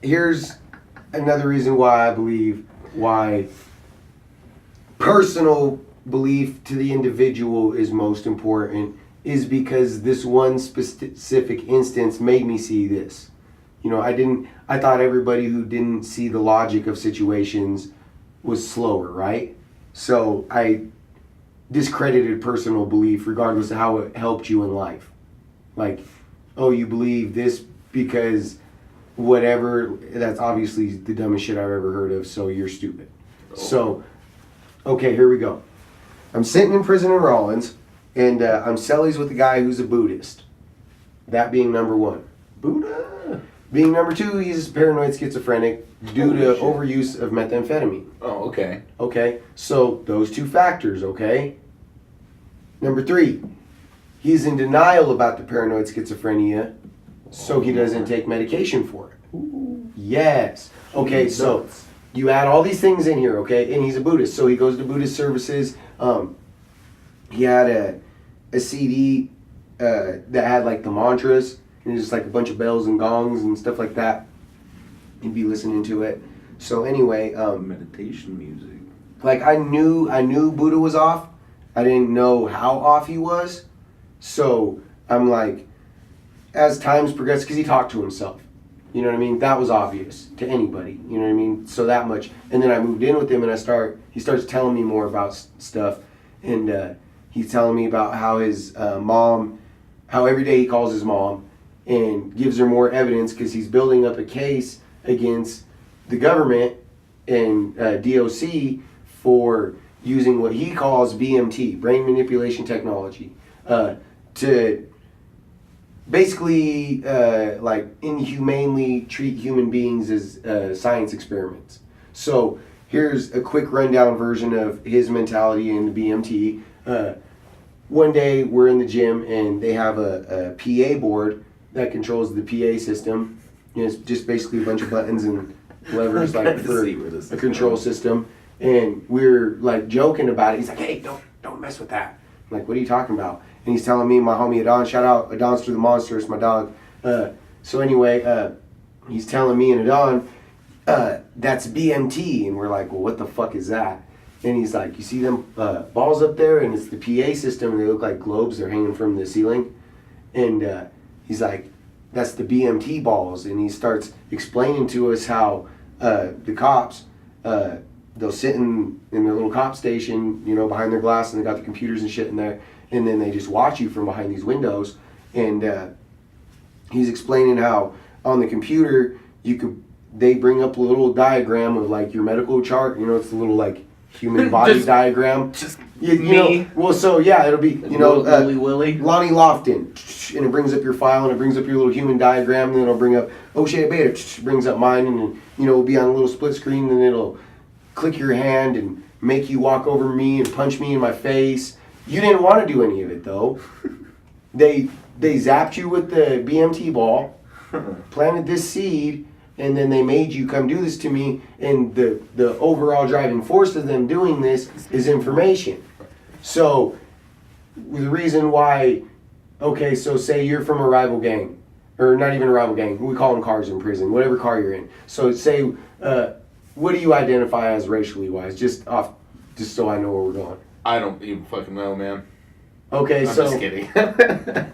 here's another reason why I believe why personal belief to the individual is most important is because this one specific instance made me see this. I thought everybody who didn't see the logic of situations was slower, right? So I discredited personal belief regardless of how it helped you in life. Like, oh, you believe this because whatever, that's obviously the dumbest shit I've ever heard of, so you're stupid. Oh. So, okay, here we go. I'm sitting in prison in Rollins, and I'm cellies with a guy who's a Buddhist. That being number one. Buddha. Being number two, he's paranoid schizophrenic due to overuse of methamphetamine. Oh, okay. Okay, so those two factors, okay? Number three, he's in denial about the paranoid schizophrenia, so he doesn't take medication for it. Ooh. Yes. Okay, so you add all these things in here, okay? And he's a Buddhist, so he goes to Buddhist services. He had a CD that had like the mantras, and just like a bunch of bells and gongs and stuff like that. He'd be listening to it. So anyway, meditation music. Like I knew Buddha was off. I didn't know how off he was. So I'm like, as times progressed, because he talked to himself. You know what I mean? That was obvious to anybody. You know what I mean? So that much. And then I moved in with him, and he starts telling me more about stuff. And he's telling me about how his mom, how every day he calls his mom and gives her more evidence because he's building up a case against the government and DOC for using what he calls BMT, brain manipulation technology, to basically like inhumanely treat human beings as science experiments. So here's a quick rundown version of his mentality in the BMT. One day we're in the gym and they have a PA board that controls the PA system. And it's just basically a bunch of buttons and levers like for a control system. And we're like joking about it. He's like, "Hey, don't mess with that." I'm like, "What are you talking about?" And he's telling me, my homie Adon, shout out Adon's to the monster, it's my dog. So anyway, he's telling me and Adon, that's BMT. And we're like, "Well, what the fuck is that?" And he's like, "You see them balls up there? And it's the PA system, and they look like globes. They're hanging from the ceiling." And he's like, "That's the BMT balls." And he starts explaining to us how the cops, they'll sit in their little cop station, you know, behind their glass, and they got the computers and shit in there, and then they just watch you from behind these windows. And he's explaining how on the computer they bring up a little diagram of like your medical chart. You know, it's a little like human body diagram. Just you me. know, well, so yeah, it'll be, you know, Willy. Lonnie Lofton, and it brings up your file, and it brings up your little human diagram, and then it'll bring up O'Shea Beta, brings up mine, and you know, it'll be on a little split screen, and it'll click your hand and make you walk over me and punch me in my face. You didn't want to do any of it though. They zapped you with the BMT ball, planted this seed, and then they made you come do this to me, and the overall driving force of them doing this is information. So the reason why, okay, so say you're from a rival gang, or not even a rival gang, we call them cars in prison, whatever car you're in. So say, what do you identify as racially wise? Just so I know where we're going. I don't even fucking know, man. Okay, I'm so just kidding. I'm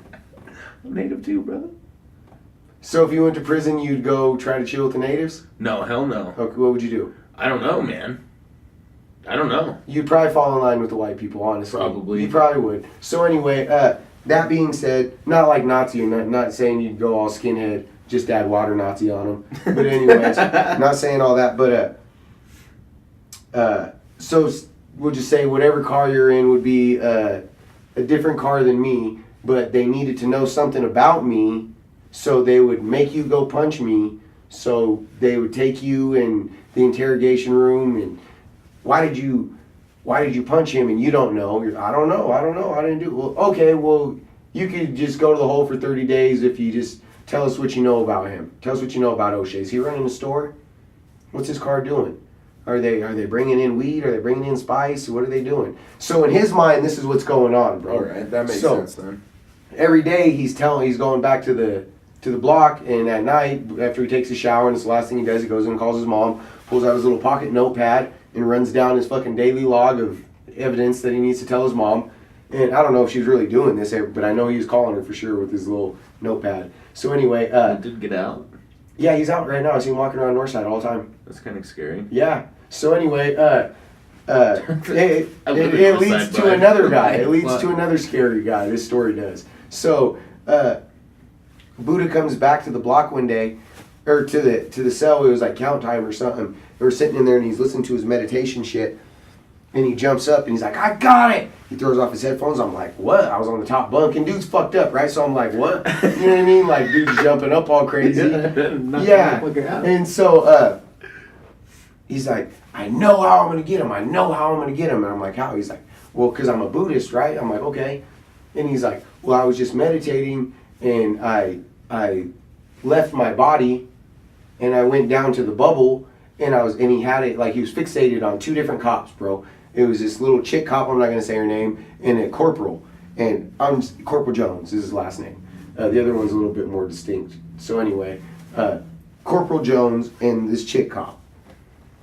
native too, brother. So if you went to prison, you'd go try to chill with the natives? No, hell no. Okay, what would you do? I don't know, man. I don't know. You'd probably fall in line with the white people, honestly. Probably. You probably would. So anyway, that being said, not like Nazi, not saying you'd go all skinhead, just add water Nazi on them. But anyways, not saying all that, but so we'll just say whatever car you're in would be a different car than me, but they needed to know something about me, so they would make you go punch me, so they would take you in the interrogation room, and why did you punch him? And you don't know. I don't know, I didn't do it. Well, okay, well, you could just go to the hole for 30 days if you just tell us what you know about him. Tell us what you know about O'Shea. Is he running a store? What's his car doing? Are they bringing in weed? Are they bringing in spice? What are they doing? So in his mind, this is what's going on, bro. All right, that makes sense then. Every day he's going back to the block, and at night after he takes a shower, and it's the last thing he does, he goes in and calls his mom, pulls out his little pocket notepad, and runs down his fucking daily log of evidence that he needs to tell his mom. And I don't know if she was really doing this, but I know he was calling her for sure with his little notepad. So anyway, did get out? Yeah, he's out right now. I see him walking around Northside all the time. That's kind of scary. Yeah. So anyway, it leads to another guy. It leads to another scary guy. This story does. So Buddha comes back to the block one day, or to the cell. It was like count time or something. They were sitting in there, and he's listening to his meditation shit. And he jumps up, and he's like, "I got it!" He throws off his headphones. I'm like, "What?" I was on the top bunk, and dude's fucked up, right? So I'm like, "What?" You know what I mean? Like, dude's jumping up all crazy. Yeah. And so he's like, "I know how I'm going to get him. I know how I'm going to get him." And I'm like, "How?" He's like, "Well, because I'm a Buddhist, right?" I'm like, "Okay." And he's like, "Well, I was just meditating, and I left my body, and I went down to the bubble, and he had it, like he was fixated on two different cops, bro. It was this little chick cop, I'm not going to say her name, and a corporal. And Corporal Jones is his last name. The other one's a little bit more distinct. So anyway, Corporal Jones and this chick cop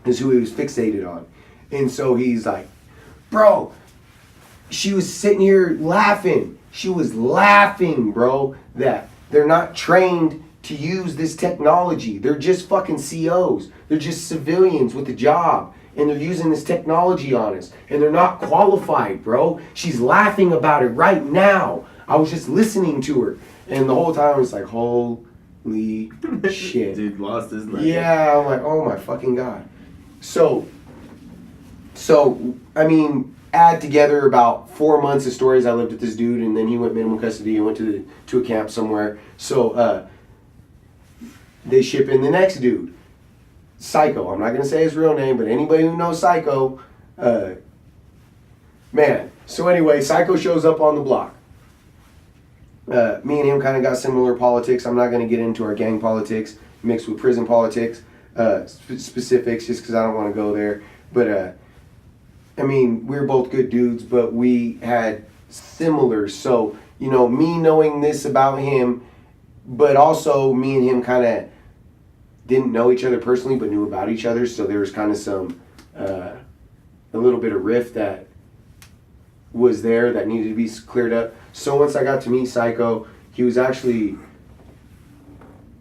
is who he was fixated on. And so he's like, "Bro, she was sitting here laughing. She was laughing, bro, that they're not trained to use this technology. They're just fucking COs. They're just civilians with a job. And they're using this technology on us. And they're not qualified, bro. She's laughing about it right now. I was just listening to her." And the whole time I was like, holy shit. Dude lost his mind. Yeah, I'm like, oh my fucking God. So, I mean, add together about 4 months of stories I lived with this dude, and then he went minimum custody and went to a camp somewhere. So they ship in the next dude, Psycho. I'm not gonna say his real name, but anybody who knows Psycho, man. So anyway, Psycho shows up on the block. Me and him kind of got similar politics. I'm not gonna get into our gang politics mixed with prison politics specifics, just because I don't want to go there. But I mean, we're both good dudes, but we had similar. So, you know, me knowing this about him, but also me and him kind of didn't know each other personally, but knew about each other. So there was kind of some, a little bit of rift that was there that needed to be cleared up. So once I got to meet Psycho, he was actually,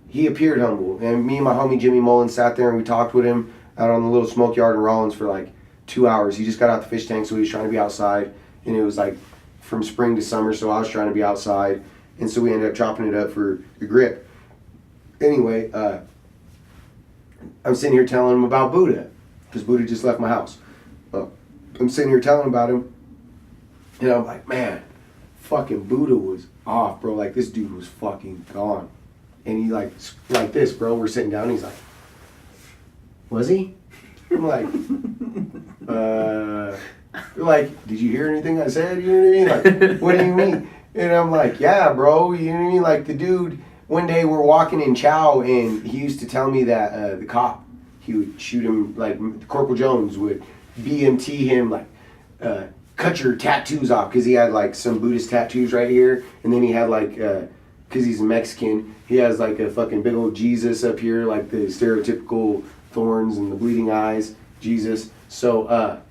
he appeared humble. And me and my homie Jimmy Mullen sat there and we talked with him out on the little smoke yard in Rollins for like 2 hours. He just got out the fish tank, so he was trying to be outside, and it was like from spring to summer, so I was trying to be outside, and so we ended up chopping it up for the grip. Anyway, I'm sitting here telling him about Buddha, because Buddha just left my house. I'm sitting here telling him about him, and I'm like, man, fucking Buddha was off, bro. Like, this dude was fucking gone. And he like this, bro. We're sitting down, and he's like, was he? I'm like, like, did you hear anything I said? You know what I mean? Like, what do you mean? And I'm like, yeah, bro. You know what I mean? Like, the dude, one day we're walking in Chow, and he used to tell me that the cop, he would shoot him, like, Corporal Jones would BMT him, like, cut your tattoos off, because he had, like, some Buddhist tattoos right here, and then he had, like, because he's Mexican, he has, like, a fucking big old Jesus up here, like the stereotypical thorns and the bleeding eyes, Jesus. So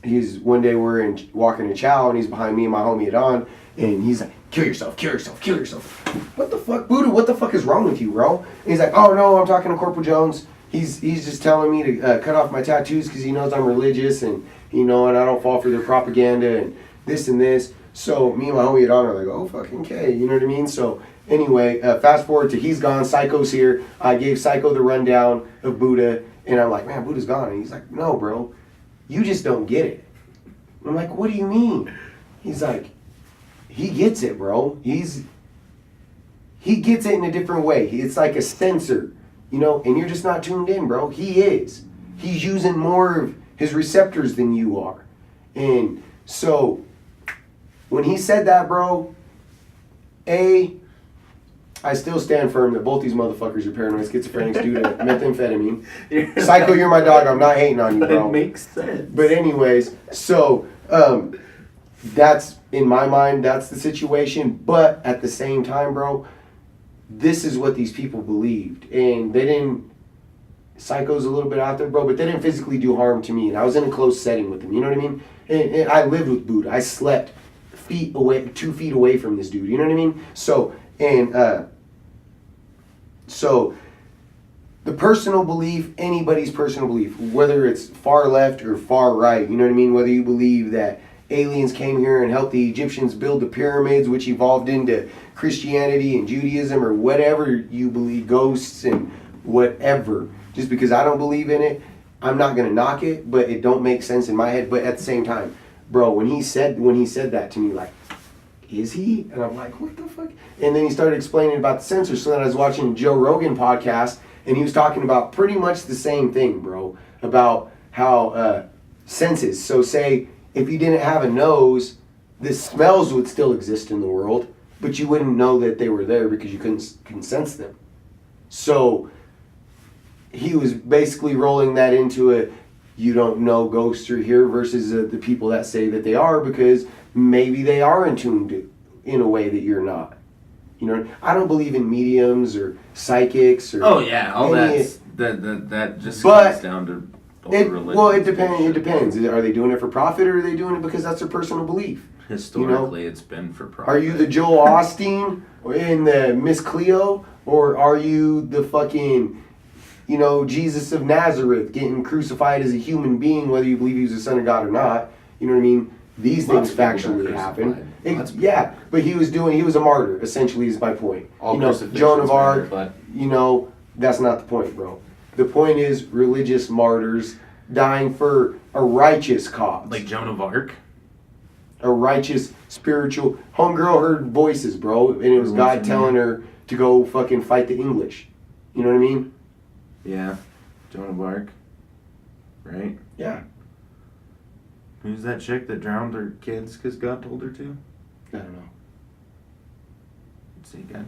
he's one day we're walking in Chow, and he's behind me and my homie Adon, and he's like, kill yourself, kill yourself, kill yourself. What the fuck, Buddha? What the fuck is wrong with you, bro? And he's like, oh no, I'm talking to Corporal Jones. He's just telling me to cut off my tattoos because he knows I'm religious, and you know, and I don't fall for their propaganda and this and this. So me and my homie Adon are like, oh fucking K, you know what I mean? So anyway, fast forward to he's gone, Psycho's here. I gave Psycho the rundown of Buddha, and I'm like, man, Buddha's gone. And he's like, no, bro, you just don't get it. I'm like, what do you mean? He's like, he gets it, bro. He gets it in a different way. It's like a sensor, you know, and you're just not tuned in, bro. He is. He's using more of his receptors than you are. And so when he said that, bro, I still stand firm that both these motherfuckers are paranoid schizophrenics due to methamphetamine. Psycho, you're my dog. I'm not hating on you, bro. It makes sense. But anyways, so that's, in my mind, that's the situation. But at the same time, bro, this is what these people believed. And they didn't, Psycho's a little bit out there, bro, but they didn't physically do harm to me. And I was in a close setting with them, you know what I mean? And I lived with Buddha. I slept 2 feet away from this dude, you know what I mean? So, and so the personal belief, anybody's personal belief, whether it's far left or far right, you know what I mean? Whether you believe that aliens came here and helped the Egyptians build the pyramids, which evolved into Christianity and Judaism, or whatever you believe, ghosts and whatever. Just because I don't believe in it, I'm not gonna knock it, but it don't make sense in my head. But at the same time, bro, when he said that to me, like, is he? And I'm like, what the fuck? And then he started explaining about the sensors. So then I was watching Joe Rogan podcast, and he was talking about pretty much the same thing, bro, about how senses. So say if you didn't have a nose, the smells would still exist in the world, but you wouldn't know that they were there because you couldn't sense them. So he was basically rolling that into a, you don't know ghosts are here versus the people that say that they are, because maybe they are in tune in a way that you're not. You know, I don't believe in mediums or psychics or. Oh yeah, all that just comes down to religion. Well, it depends. It depends. Are they doing it for profit, or are they doing it because that's their personal belief? Historically, it's been for profit. Are you the Joel Osteen in the Miss Cleo, or are you the fucking, you know, Jesus of Nazareth getting crucified as a human being, whether you believe he was the son of God or not? You know what I mean? These things factually happen. Yeah, but he was a martyr, essentially, is my point. All you know, Joan of Arc, you know, that's not the point, bro. The point is religious martyrs dying for a righteous cause. Like Joan of Arc. A righteous, spiritual... Homegirl heard voices, bro, and it was God telling her to go fucking fight the English. You know what I mean? Yeah. Joan of Arc. Right? Yeah. Who's that chick that drowned her kids because God told her to? I don't know. Let's see, God.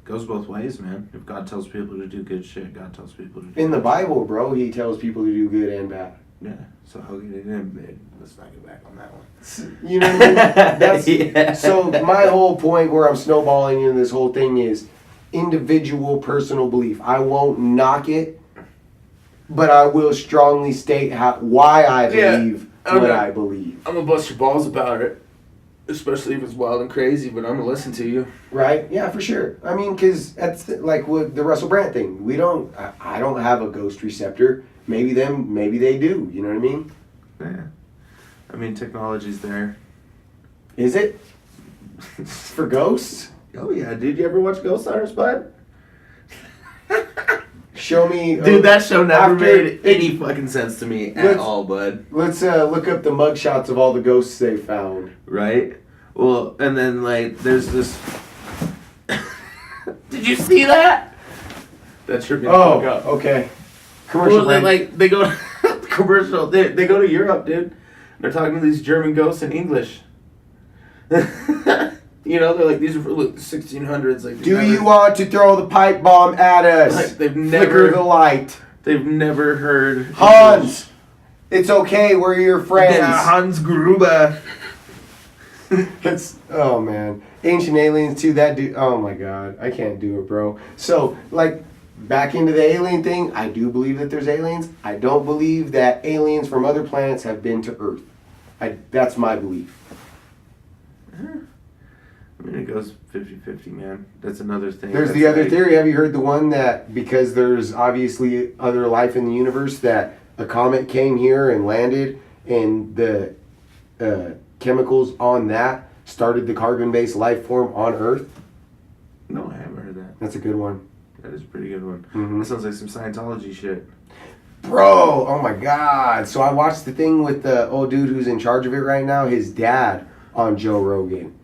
Goes both ways, man. If God tells people to do good shit, God tells people to do In the good Bible, bro, he tells people to do good and bad. shit. Yeah. So how get it in? Let's not get back on that one. You know what I mean? That's, Yeah. So my whole point where I'm snowballing into this whole thing is individual personal belief. I won't knock it, but I will strongly state why I believe what I believe. I'm gonna bust your balls about it, especially if it's wild and crazy. But I'm gonna listen to you. Right? Yeah, for sure. I mean, because that's like with the Russell Brand thing. I don't have a ghost receptor. Maybe they do. You know what I mean? Yeah. I mean, technology's there. Is it? For ghosts? Oh yeah, dude. You ever watch Ghost Hunters, bud? Show me. Dude, that show never after- made any fucking sense to me at Let's- all, bud. Let's look up the mugshots of all the ghosts they found. Right? Well, and then like there's this. Did you see that? That tripped me the fuck up. Okay. Commercial Well, break. they go commercial. They go to Europe, dude. They're talking to these German ghosts in English. You know, they're like, these are from the 1600s. Like, Do you want to throw the pipe bomb at us? Like, they've Flicker never- the light. They've never heard Hans, it's okay. We're your friends. Yeah, Hans Gruber. It's oh man, Ancient Aliens too. That dude. Oh my god, I can't do it, bro. So like, back into the alien thing. I do believe that there's aliens. I don't believe that aliens from other planets have been to Earth. That's my belief. I mean, it goes 50-50, man. That's another thing. There's That's the other like- theory. Have you heard the one that because there's obviously other life in the universe, that a comet came here and landed, and the chemicals on that started the carbon-based life form on Earth? No, I haven't heard that. That's a good one. That is a pretty good one. Mhm. That sounds like some Scientology shit. Bro, oh my god. So I watched the thing with the old dude who's in charge of it right now, his dad on Joe Rogan.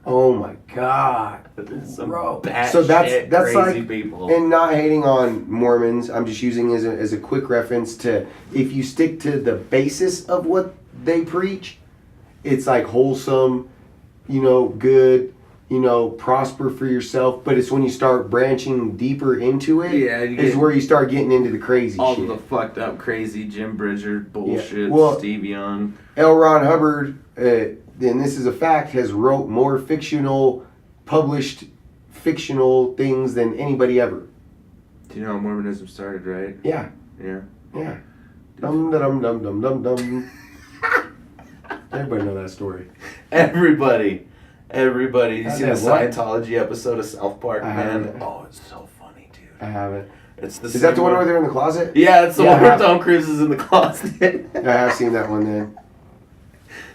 Oh my god. Some Bro. bad So that's shit, that's crazy like people. and not hating on Mormons. I'm just using as a quick reference to, if you stick to the basis of what they preach, it's like wholesome, good, prosper for yourself. But it's when you start branching deeper into it, Yeah, you is get where you start getting into the crazy all shit. the fucked up, crazy Jim Bridger bullshit, Well- Steve Young. L. Ron Hubbard, and this is a fact, has wrote more published fictional things than anybody ever. Do you know how Mormonism started, right? Yeah, Yeah. yeah. Dum dum dum dum dum dum. Everybody know that story. Everybody. You I see the said what? Scientology episode of South Park, I man? haven't. Oh, it's so funny, dude. I haven't. It's the Is that the one where they're in the closet? Yeah, it's the Yeah, one I where have. Tom Cruise is in the closet. I have seen that one then.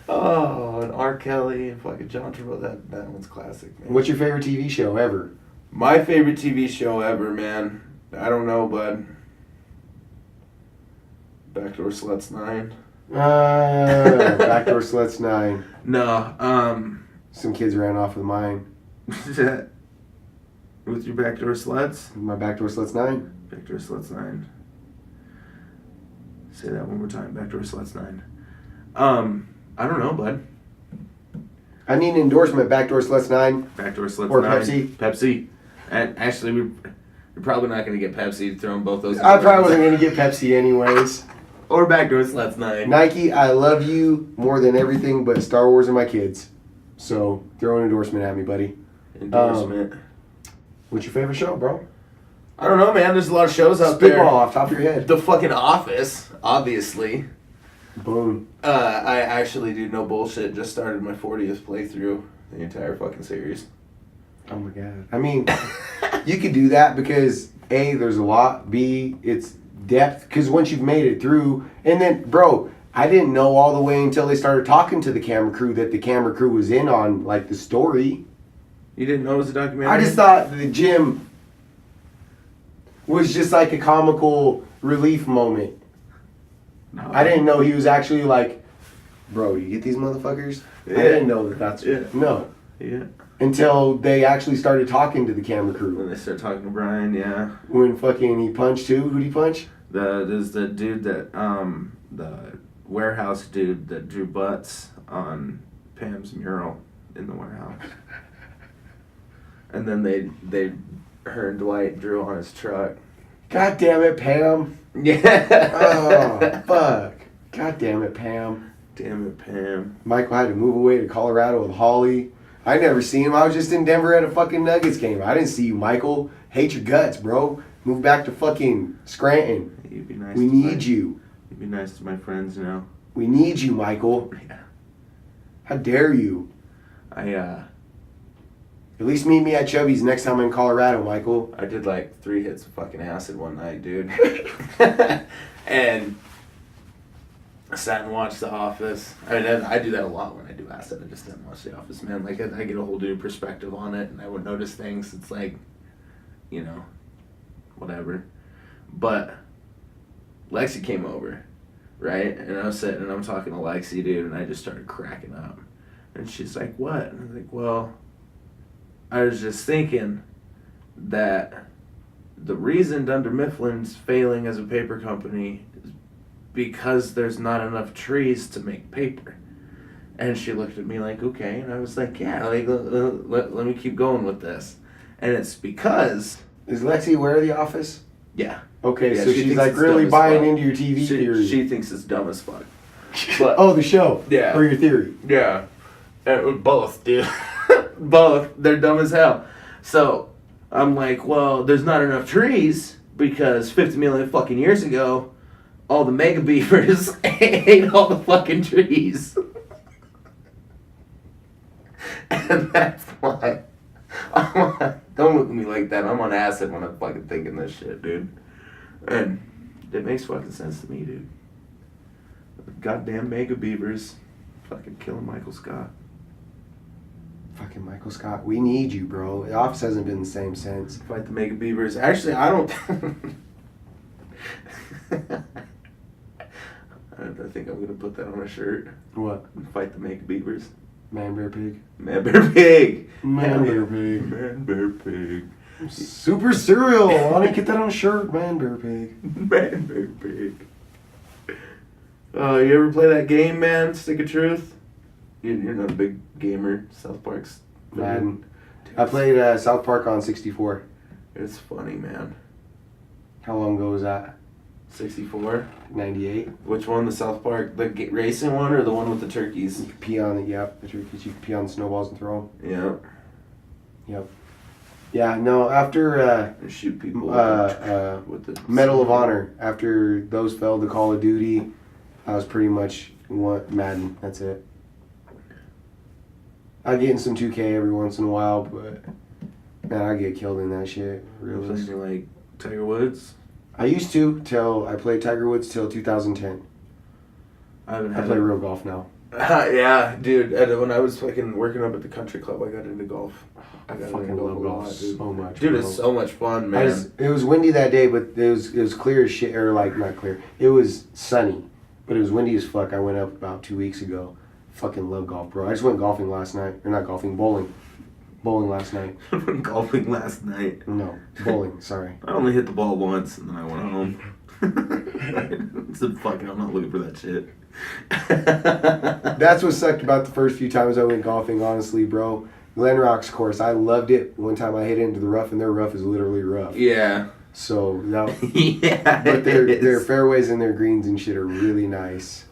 Oh, and R. Kelly and fucking John Travolta. That one's classic, man. What's your favorite TV show ever? My favorite TV show ever, man? I don't know, bud. Backdoor Sluts 9. Backdoor Sluts 9. No, Some kids ran off with mine. with your Backdoor Sluts? My Backdoor Sluts 9. Backdoor Sluts 9. Say that one more time. Backdoor Sluts 9. I don't know, bud. I need an endorsement. Backdoor Sluts 9. Backdoor Sluts Or 9. Pepsi. Pepsi. And actually, we're probably not going to get Pepsi. Throwing both those. I probably wasn't going to get Pepsi anyways. Or Backdoor Sluts 9. Nike, I love you more than everything but Star Wars and my kids. So throw an endorsement at me, buddy. Endorsement. What's your favorite show, bro? I don't know, man. There's a lot of shows out Spitball there. off top of your head. The fucking Office, obviously. Boom. I actually, dude, no bullshit, just started my 40th playthrough the entire fucking series. Oh my god. I mean, you could do that because A, there's a lot. B, it's depth. Because once you've made it through, and then, bro, I didn't know all the way until they started talking to the camera crew that the camera crew was in on like the story. You didn't know it was a documentary? I just thought the gym was just like a comical relief moment. No, I didn't know he was actually like, bro, you get these motherfuckers? Yeah. I didn't know that's, no. Yeah. Until they actually started talking to the camera crew. When they start talking to Brian, yeah. When fucking he punched who? Who'd he punch? There's the dude that, the warehouse dude that drew butts on Pam's mural in the warehouse. And then her and Dwight drew on his truck. God damn it, Pam. Yeah. Oh, fuck. God damn it, Pam. Damn it, Pam. Michael had to move away to Colorado with Holly. I never seen him. I was just in Denver at a fucking Nuggets game. I didn't see you, Michael. Hate your guts, bro. Move back to fucking Scranton. You'd be nice. We need you. You'd be nice to my friends, you know. We need you, Michael. Yeah. How dare you? At least meet me at Chubby's next time I'm in Colorado, Michael. I did like 3 hits of fucking acid one night, dude. And I sat and watched The Office. I mean, I do that a lot when I do acid. I just sit and watch The Office, man. Like, I get a whole new perspective on it, and I would notice things. It's like, you know, whatever. But Lexi came over, right? And I was sitting and I'm talking to Lexi, dude, and I just started cracking up. And she's like, what? And I was like, well, I was just thinking that the reason Dunder Mifflin's failing as a paper company is because there's not enough trees to make paper. And she looked at me like, okay. And I was like, yeah, like, let me keep going with this. And it's because... Is Lexi aware of The Office? Yeah. Okay, Yeah, so she she's thinks like it's really dumb as buying fuck. into your TV theory. She thinks it's dumb as fuck. But, oh, the show? Yeah. Or your theory? Yeah. Both, dude. Both. They're dumb as hell. So, I'm like, well, there's not enough trees because 50 million fucking years ago, all the mega beavers ate all the fucking trees. And that's why. Don't look at me like that. I'm on acid when I'm fucking thinking this shit, dude. And it makes fucking sense to me, dude. Goddamn mega beavers fucking killing Michael Scott. Fucking Michael Scott. We need you, bro. The Office hasn't been the same since. Fight the mega beavers. Actually, I don't... I think I'm going to put that on a shirt. What? Fight the mega beavers. Man, bear, pig. Man, bear, pig. Man, bear, pig. Man, bear, pig. Super cereal. Why don't you get that on a shirt? Man, bear, pig. Man, bear, pig. You ever play that game, man? Stick of Truth? You're not a big gamer. South Park's... Madden. I played South Park on 64. It's funny, man. How long ago was that? 64? 98. Which one? The South Park, the racing one, or the one with the turkeys? You could pee on it, yep. The turkeys, you could pee on the snowballs and throw them. Yeah. Yep. Yeah, no, after And shoot people with the Medal of Honor, after those fell to Call of Duty, I was pretty much Madden. That's it. I get in some 2K every once in a while, but man, I get killed in that shit. Really? Really. Like Tiger Woods? I used to till I played Tiger Woods till 2010. I play real golf now. Yeah, dude. When I was fucking working up at the country club, I got into golf. I fucking love golf so much. Dude, bro. it's so much fun, man. It was windy that day, but it was clear as shit, or like not clear. It was sunny, but it was windy as fuck. I went up about 2 weeks ago. Fucking love golf, bro. I just went golfing last night. Or not golfing, bowling. Bowling last night. I went golfing last night. No, bowling, sorry. I only hit the ball once, and then I went home. I said, fuck it, I'm not looking for that shit. That's what sucked about the first few times I went golfing, honestly, bro. Glen Rock's course, I loved it. One time I hit into the rough, and their rough is literally rough. Yeah. So, no. Yeah. But their fairways and their greens and shit are really nice.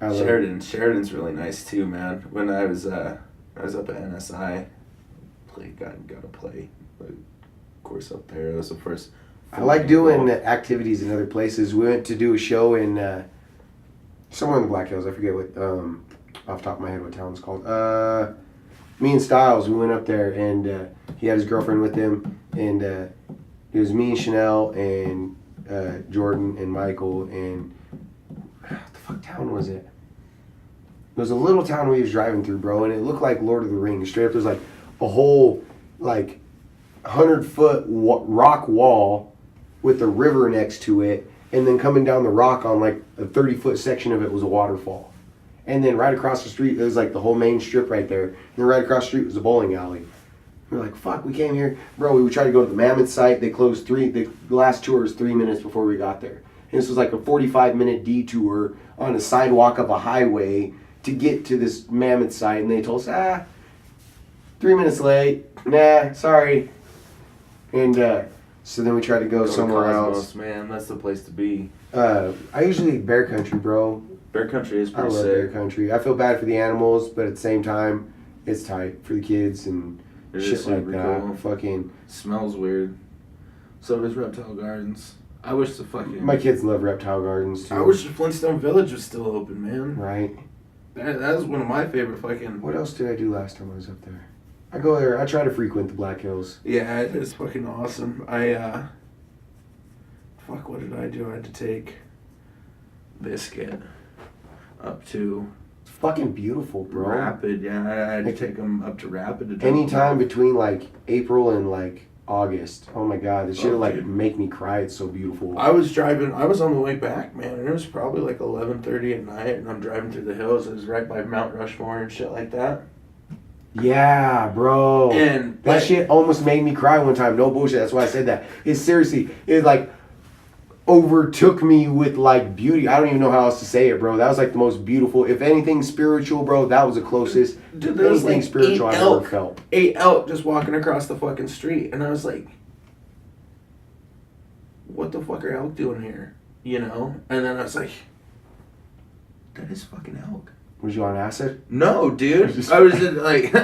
Sheridan's really nice too, man. When I was up at NSI, got to play the course up there. That was the first. I like doing activities in other places. We went to do a show in somewhere in the Black Hills. I forget what off the top of my head what town it's called. Me and Styles, we went up there, and he had his girlfriend with him, and it was me and Chanel and Jordan and Michael, and what the fuck town was it? It was a little town we was driving through, bro, and it looked like Lord of the Rings. Straight up, there's like a whole, like, 100-foot rock wall with a river next to it, and then coming down the rock on like a 30-foot section of it was a waterfall. And then right across the street, there was like the whole main strip right there. And then right across the street was a bowling alley. We were like, fuck, we came here. Bro, we tried to go to the Mammoth site. They closed the last tour was 3 minutes before we got there. And this was like a 45-minute detour on a sidewalk of a highway to get to this Mammoth site. And they told us, 3 minutes late. Nah, sorry. And so then we tried to go somewhere else. Man, that's the place to be. I usually eat bear country, bro. Bear country is pretty I love sick. bear country. I feel bad for the animals, but at the same time, it's tight for the kids and It is shit like super that. cool. Fucking, Smells weird. So does Reptile Gardens. I wish the fucking... my kids love reptile gardens too. I wish the Flintstone Village was still open, man. Right. That was one of my favorite fucking... What else did I do last time I was up there? I go there. I try to frequent the Black Hills. Yeah, it is fucking awesome. Fuck, what did I do? I had to take Biscuit up to It's fucking beautiful, bro. Rapid. Yeah, I had to take them up to Rapid. To drop Anytime them. between like April and like August. Oh my god, this shit Oh, like dude. make me cry. It's so beautiful. I was on the way back, man, and it was probably like 11:30 at night, and I'm driving through the hills. It was right by Mount Rushmore and shit like that. Yeah, bro. And that like, shit almost made me cry one time. No bullshit. That's why I said that. It seriously, it like overtook me with like beauty. I don't even know how else to say it, bro. That was like the most beautiful. If anything spiritual, bro, that was the closest. Dude, there was anything like spiritual I've ever felt. 8 elk just walking across the fucking street, and I was like, what the fuck are elk doing here? You know? And then I was like, that is fucking elk. Was you on acid? No, dude. I was in, like,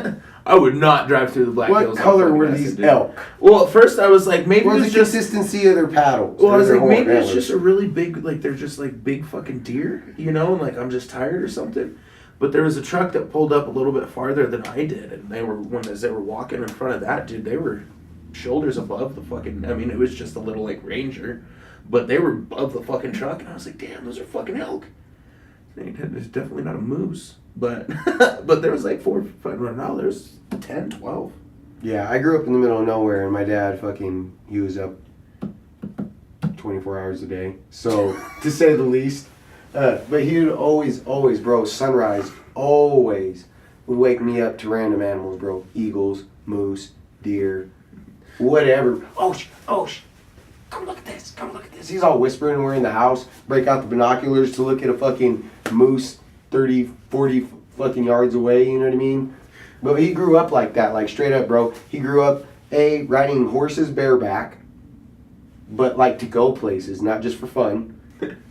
I would not drive through the Black Hills. What color on were fucking these acid, dude. elk? Well, at first I was like, maybe What was it's the just... consistency of their paddles? Well, I or was their like, maybe it's antlers? just a really big, like, they're just, like, big fucking deer, you know? And, like, I'm just tired or something. But there was a truck that pulled up a little bit farther than I did. And they were, as they were walking in front of that, dude, they were shoulders above the fucking... I mean, it was just a little, like, Ranger. But they were above the fucking truck. And I was like, damn, those are fucking elk. It's definitely not a moose. But but there was, like, 4 or 5... No, there's 10, 12. Yeah, I grew up in the middle of nowhere, and my dad fucking, he was up 24 hours a day. So, to say the least. But he would always, bro, sunrise, always would wake me up to random animals, bro. Eagles, moose, deer, whatever. Osh, come look at this, come look at this. He's all whispering, and we're in the house, break out the binoculars to look at a fucking moose 30, 40 fucking yards away, you know what I mean? But he grew up like that, like straight up, bro. He grew up, riding horses bareback, but like to go places, not just for fun,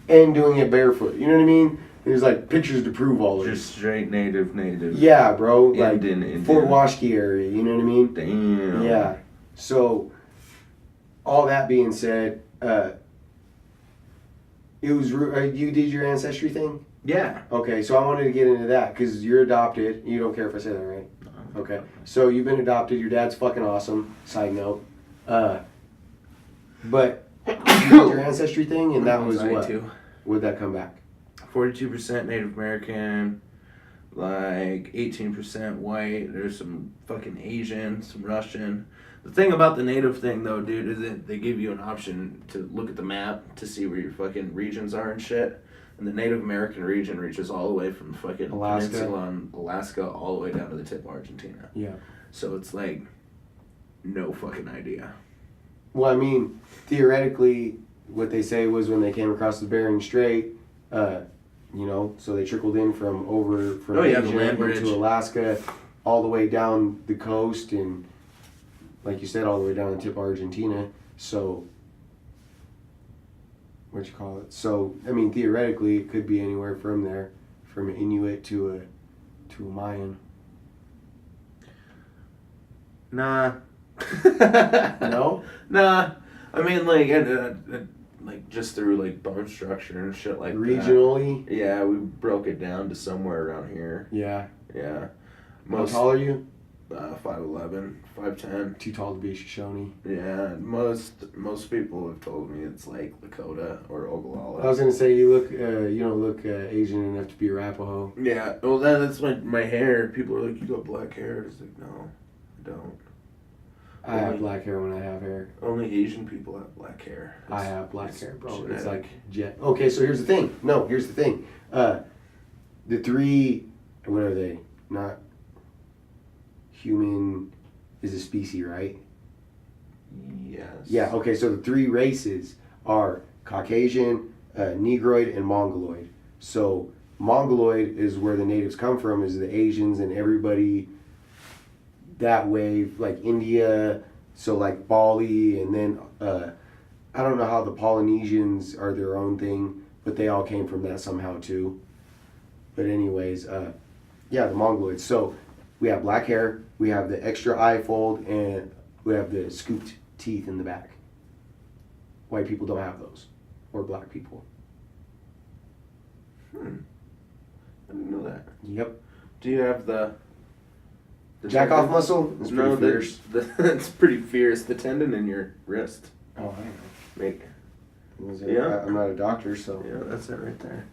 and doing it barefoot. You know what I mean? There's like pictures to prove all of it. Just straight native. Yeah, bro. Like Indian. Fort Washakie area, you know what I mean? Damn. Yeah. So, all that being said, it was you did your ancestry thing? Yeah. Okay, so I wanted to get into that because you're adopted. You don't care if I say that, right? Okay. So you've been adopted. Your dad's fucking awesome. Side note. But you did your ancestry thing, and that was what? Would that come back? 42% Native American, like 18% white. There's some fucking Asian, some Russian. The thing about the native thing, though, dude, is that they give you an option to look at the map to see where your fucking regions are and shit. And the Native American region reaches all the way from fucking Alaska. Peninsula on Alaska all the way down to the tip of Argentina. Yeah. So it's like, no fucking idea. Well, I mean, theoretically, what they say was when they came across the Bering Strait, you know, so they trickled in from the Asia land bridge. into Alaska, all the way down the coast, and like you said, all the way down the tip of Argentina. So, what you call it? So, I mean, theoretically, it could be anywhere from there, from an Inuit to a Mayan. Nah. No? Nah. I mean, like just through like bone structure and shit like that. Regionally? Yeah, we broke it down to somewhere around here. Yeah. Yeah. How tall are you? 5'11", 5'10". Too tall to be a Shoshone. Yeah, most people have told me it's like Lakota or Oglala. I was gonna say you don't look Asian enough to be Arapaho. Yeah, well that's my hair. People are like, you got black hair. It's like, no, I don't. I have black hair when I have hair. Only Asian people have black hair. I have black hair, bro. genetic. It's like jet. Okay, so here's the thing. No, here's the thing. The three, what are they? Not human is a species, right? Yes. Yeah, okay, so the three races are Caucasian, Negroid, and Mongoloid. So Mongoloid is where the natives come from, is the Asians and everybody that way, like India, so like Bali, and then I don't know how the Polynesians are their own thing, but they all came from that somehow too. But anyways, yeah, the Mongoloids. So we have black hair, we have the extra eye fold, and we have the scooped teeth in the back. White people don't have those, or black people. I didn't know that. Yep. Do you have the Jack off tendon? muscle? It's pretty No, fierce. it's pretty fierce. The tendon in your wrist. Oh, I know. Make. Yeah. I'm not a doctor, so. Yeah, that's it right there.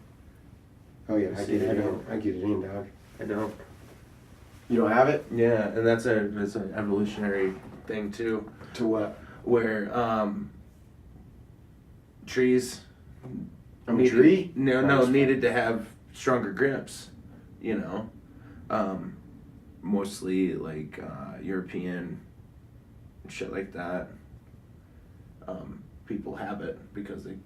Oh yeah, I See get it it, in. I get it in, dog. I don't. You don't have it? Yeah, and that's an evolutionary thing too, To what? where trees. I'm a tree? Needed to have stronger grips, you know. Mostly like European shit like that. People have it because they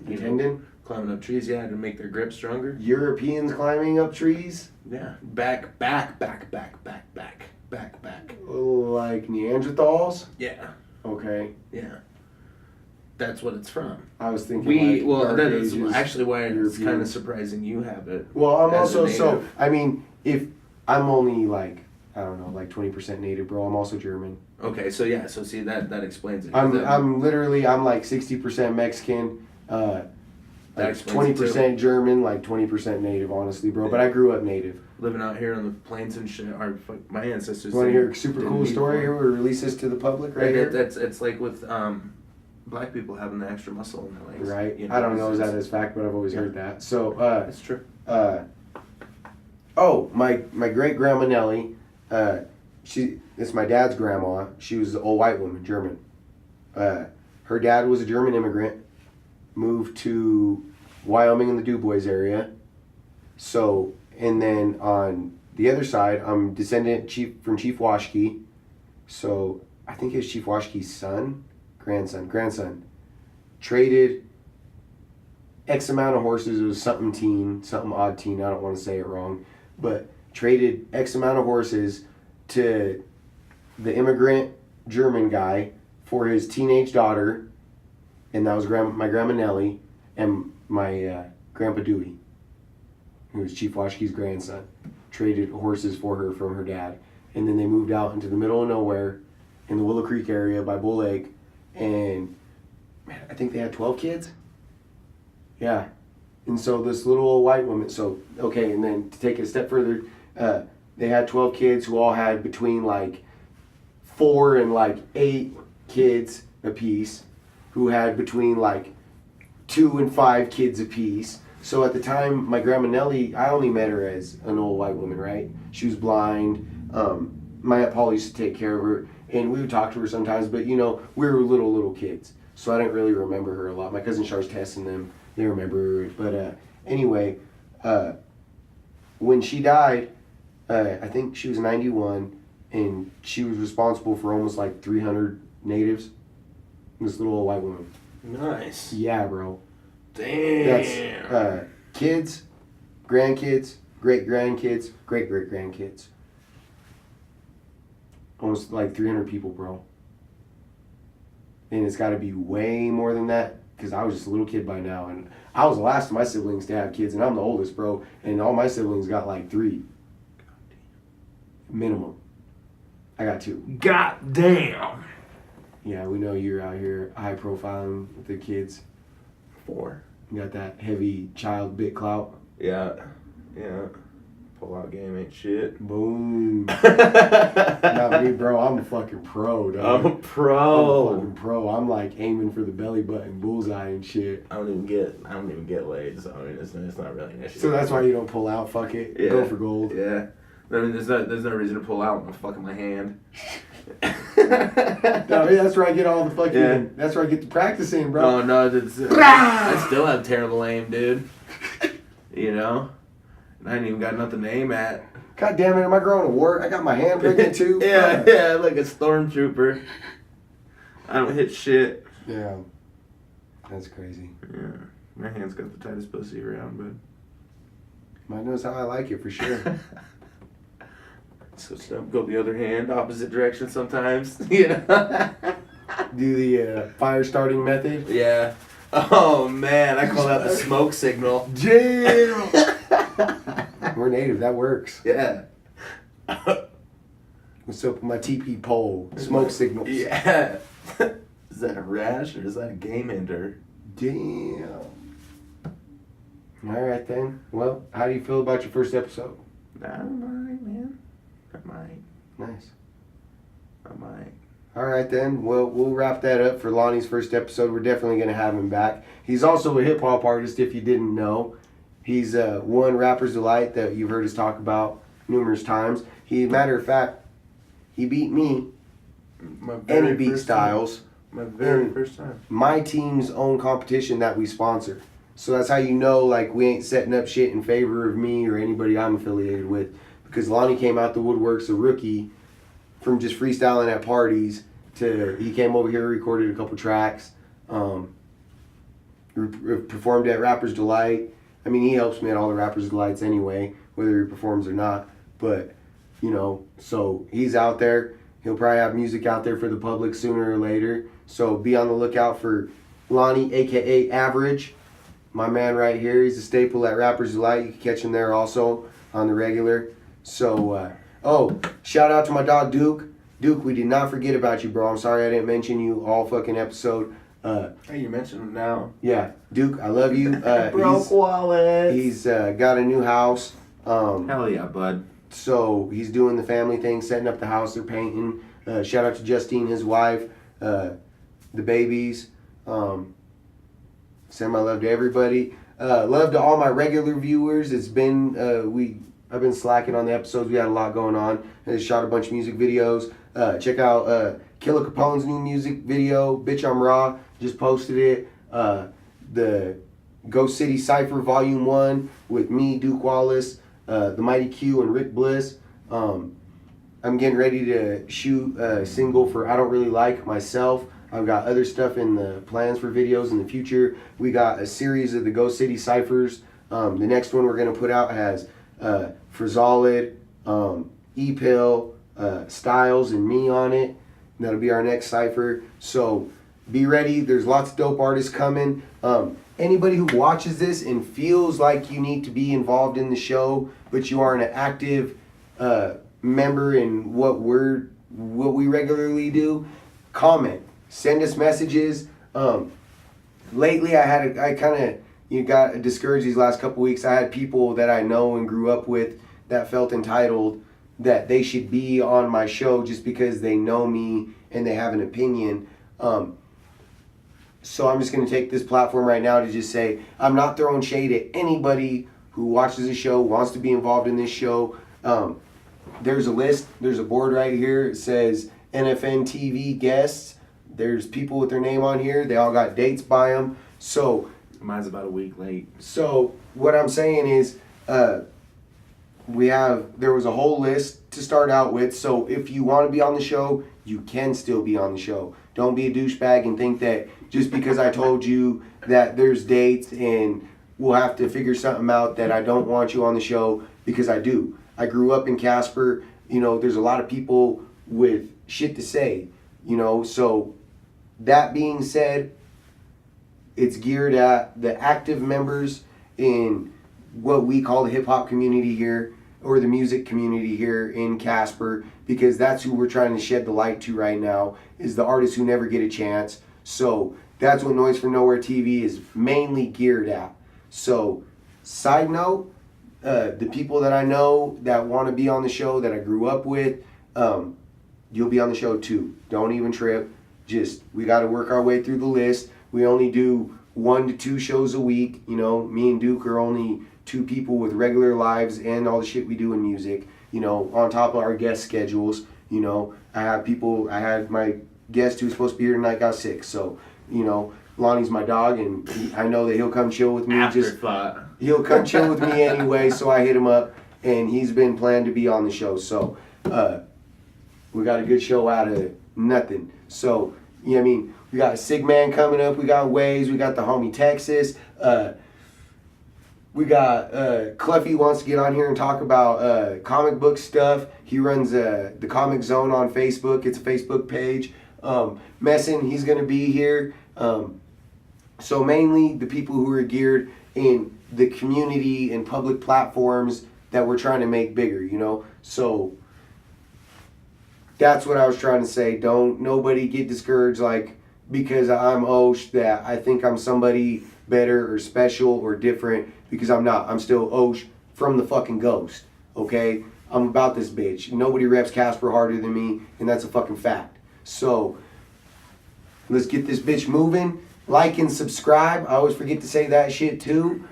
The tendon? climbing up trees, yeah, to make their grip stronger. Europeans climbing up trees? Yeah, back. Like Neanderthals? Yeah, Okay. yeah. That's what it's from. I was thinking Dark that is Ages, actually why it's European. kind of surprising you have it. Well, I'm as a also, so, native. I mean, if I'm only like, I don't know, like 20% native, bro. I'm also German. Okay, so yeah, so see that explains it. I'm like 60% Mexican, That like explains it, 20% German, like 20% native, honestly, bro. But I grew up native. living out here on the plains and shit. My ancestors. You want to hear a super didn't cool need story one. here? We release this to the public right here. It's like with black people having the extra muscle in their legs. Right. You know, I don't know it's that as fact, but I've always Yeah. heard that. So, That's true. my great grandma Nellie, it's my dad's grandma. She was an old white woman, German. Her dad was a German immigrant, moved to Wyoming in the Du Bois area. So, and then on the other side, I'm descendant from Chief Washkey. So I think it's Chief Washkey's grandson. Traded X amount of horses. It was something odd teen. I don't want to say it wrong, but traded X amount of horses to the immigrant German guy for his teenage daughter, and that was my grandma Nellie and my grandpa Dewey, who was Chief Washkey's grandson. Traded horses for her from her dad, and then they moved out into the middle of nowhere in the Willow Creek area by Bull Lake, and man, I think they had 12 kids. Yeah. And so this little old white woman, and then to take it a step further, they had 12 kids who all had between like 4 and like 8 kids apiece, who had between like 2 and 5 kids apiece. So at the time, my grandma Nellie, I only met her as an old white woman, right? She was blind. My Aunt Paula used to take care of her, and we would talk to her sometimes, but you know, we were little kids, so I didn't really remember her a lot. My cousin Char's testing them. They remember her. But anyway, when she died, I think she was 91, and she was responsible for almost like 300 natives. This little old white woman. Nice. Yeah, bro. Damn. That's kids, grandkids, great-grandkids, great-great-grandkids. Almost like 300 people, bro. And it's got to be way more than that, because I was just a little kid by now, and I was the last of my siblings to have kids, and I'm the oldest, bro, and all my siblings got like 3 minimum. I got 2. God damn. Yeah, we know you're out here high profiling with the kids. 4. You got that heavy child bit clout. Yeah. Pull out game ain't shit. Boom. Not me, bro. I'm a fucking pro, dog. I'm a pro. I'm a fucking pro. I'm like aiming for the belly button bullseye and shit. I don't even get laid, so I mean it's not really an issue. So that's why you don't pull out. Fuck it. Yeah. Go for gold. Yeah. I mean, there's no reason to pull out my hand. No, that's where I get all the fucking. Yeah. That's where I get the practice in, bro. Oh no, I still have terrible aim, dude. You know, and I ain't even got nothing to aim at. God damn it! Am I growing a wart? I got my hand pregnant too. yeah, like a stormtrooper. I don't hit shit. Yeah, that's crazy. Yeah, my hand's got the tightest pussy around, but. Mine knows how I like it for sure. So stuff go the other hand, opposite direction sometimes. You know. Do the fire starting method. Yeah. Oh man, I call that the smoke signal. Jam. We're native. That works. Yeah. What's up with my TP pole? Smoke signals. Yeah. Is that a rash or is that a game ender? Damn. All right then. Well, how do you feel about your first episode? I might, man. I might. Nice. I might. All right then. Well, we'll wrap that up for Lonnie's first episode. We're definitely going to have him back. He's also a hip hop artist, if you didn't know. He's won Rapper's Delight that you've heard us talk about numerous times. Matter of fact, he beat me. And he beat Styles. My very first time. My team's own competition that we sponsor. So that's how you know, like, we ain't setting up shit in favor of me or anybody I'm affiliated with. Because Lonnie came out the woodworks a rookie from just freestyling at parties to he came over here, recorded a couple tracks, performed at Rapper's Delight. I mean, he helps me at all the Rapper's Delights anyway, whether he performs or not. But, you know, so he's out there. He'll probably have music out there for the public sooner or later. So be on the lookout for Lonnie, a.k.a. Average. My man right here, he's a staple at Rapper's Delight. You can catch him there also on the regular. So, shout out to my dog Duke. Duke, we did not forget about you, bro. I'm sorry I didn't mention you all fucking episode. Hey, you mentioned him now. Yeah, Duke, I love you. Broke wallet. He's got a new house. Hell yeah, bud. So he's doing the family thing, setting up the house. They're painting. Shout out to Justine, his wife, the babies. Send my love to everybody. Love to all my regular viewers. It's been I've been slacking on the episodes. We had a lot going on. I shot a bunch of music videos. Check out Killer Capone's new music video, Bitch I'm Raw. Just posted it. The Ghost City Cypher Volume 1 with me, Duke Wallace, the Mighty Q, and Rick Bliss. I'm getting ready to shoot a single for I Don't Really Like myself. I've got other stuff in the plans for videos in the future. We got a series of the Ghost City Cyphers. The next one we're going to put out has Frizolid, E-Pill, Styles, and me on it. That'll be our next cypher. So be ready. There's lots of dope artists coming. Anybody who watches this and feels like you need to be involved in the show, but you aren't an active member in what we regularly do, comment. Send us messages. Lately, I kind of got discouraged these last couple weeks. I had people that I know and grew up with that felt entitled that they should be on my show just because they know me and they have an opinion. So I'm just going to take this platform right now to just say I'm not throwing shade at anybody who watches the show, wants to be involved in this show. There's a list. There's a board right here. It says NFN TV guests. There's people with their name on here. They all got dates by them. So mine's about a week late. So what I'm saying is there was a whole list to start out with. So if you want to be on the show, you can still be on the show. Don't be a douchebag and think that just because I told you that there's dates and we'll have to figure something out that I don't want you on the show, because I do. I grew up in Casper. You know, there's a lot of people with shit to say, you know. So that being said, it's geared at the active members in what we call the hip-hop community here, or the music community here in Casper, because that's who we're trying to shed the light to right now, is the artists who never get a chance. So that's what Noise from Nowhere TV is mainly geared at. So, side note, the people that I know that want to be on the show, that I grew up with, you'll be on the show too. Don't even trip. Just, we got to work our way through the list. We only do 1 to 2 shows a week. You know, me and Duke are only 2 people with regular lives and all the shit we do in music. you know, on top of our guest schedules. You know, I had my guest who's supposed to be here tonight got sick. So, you know, Lonnie's my dog, and I know that he'll come chill with me. Afterthought. He'll come chill with me anyway, so I hit him up, and he's been planned to be on the show. So, we got a good show out of nothing. So, you know what I mean? We got a Sig Man coming up. We got Waves. We got the homie Texas. We got Cleffy wants to get on here and talk about comic book stuff. He runs the Comic Zone on Facebook. It's a Facebook page. Messin, he's going to be here. So mainly the people who are geared in the community and public platforms that we're trying to make bigger, you know? So that's what I was trying to say. Don't nobody get discouraged like because I'm Osh that I think I'm somebody better or special or different, because I'm not. I'm still Osh from the fucking Ghost, okay? I'm about this bitch. Nobody reps Casper harder than me, and that's a fucking fact. So let's get this bitch moving. Like and subscribe. I always forget to say that shit too.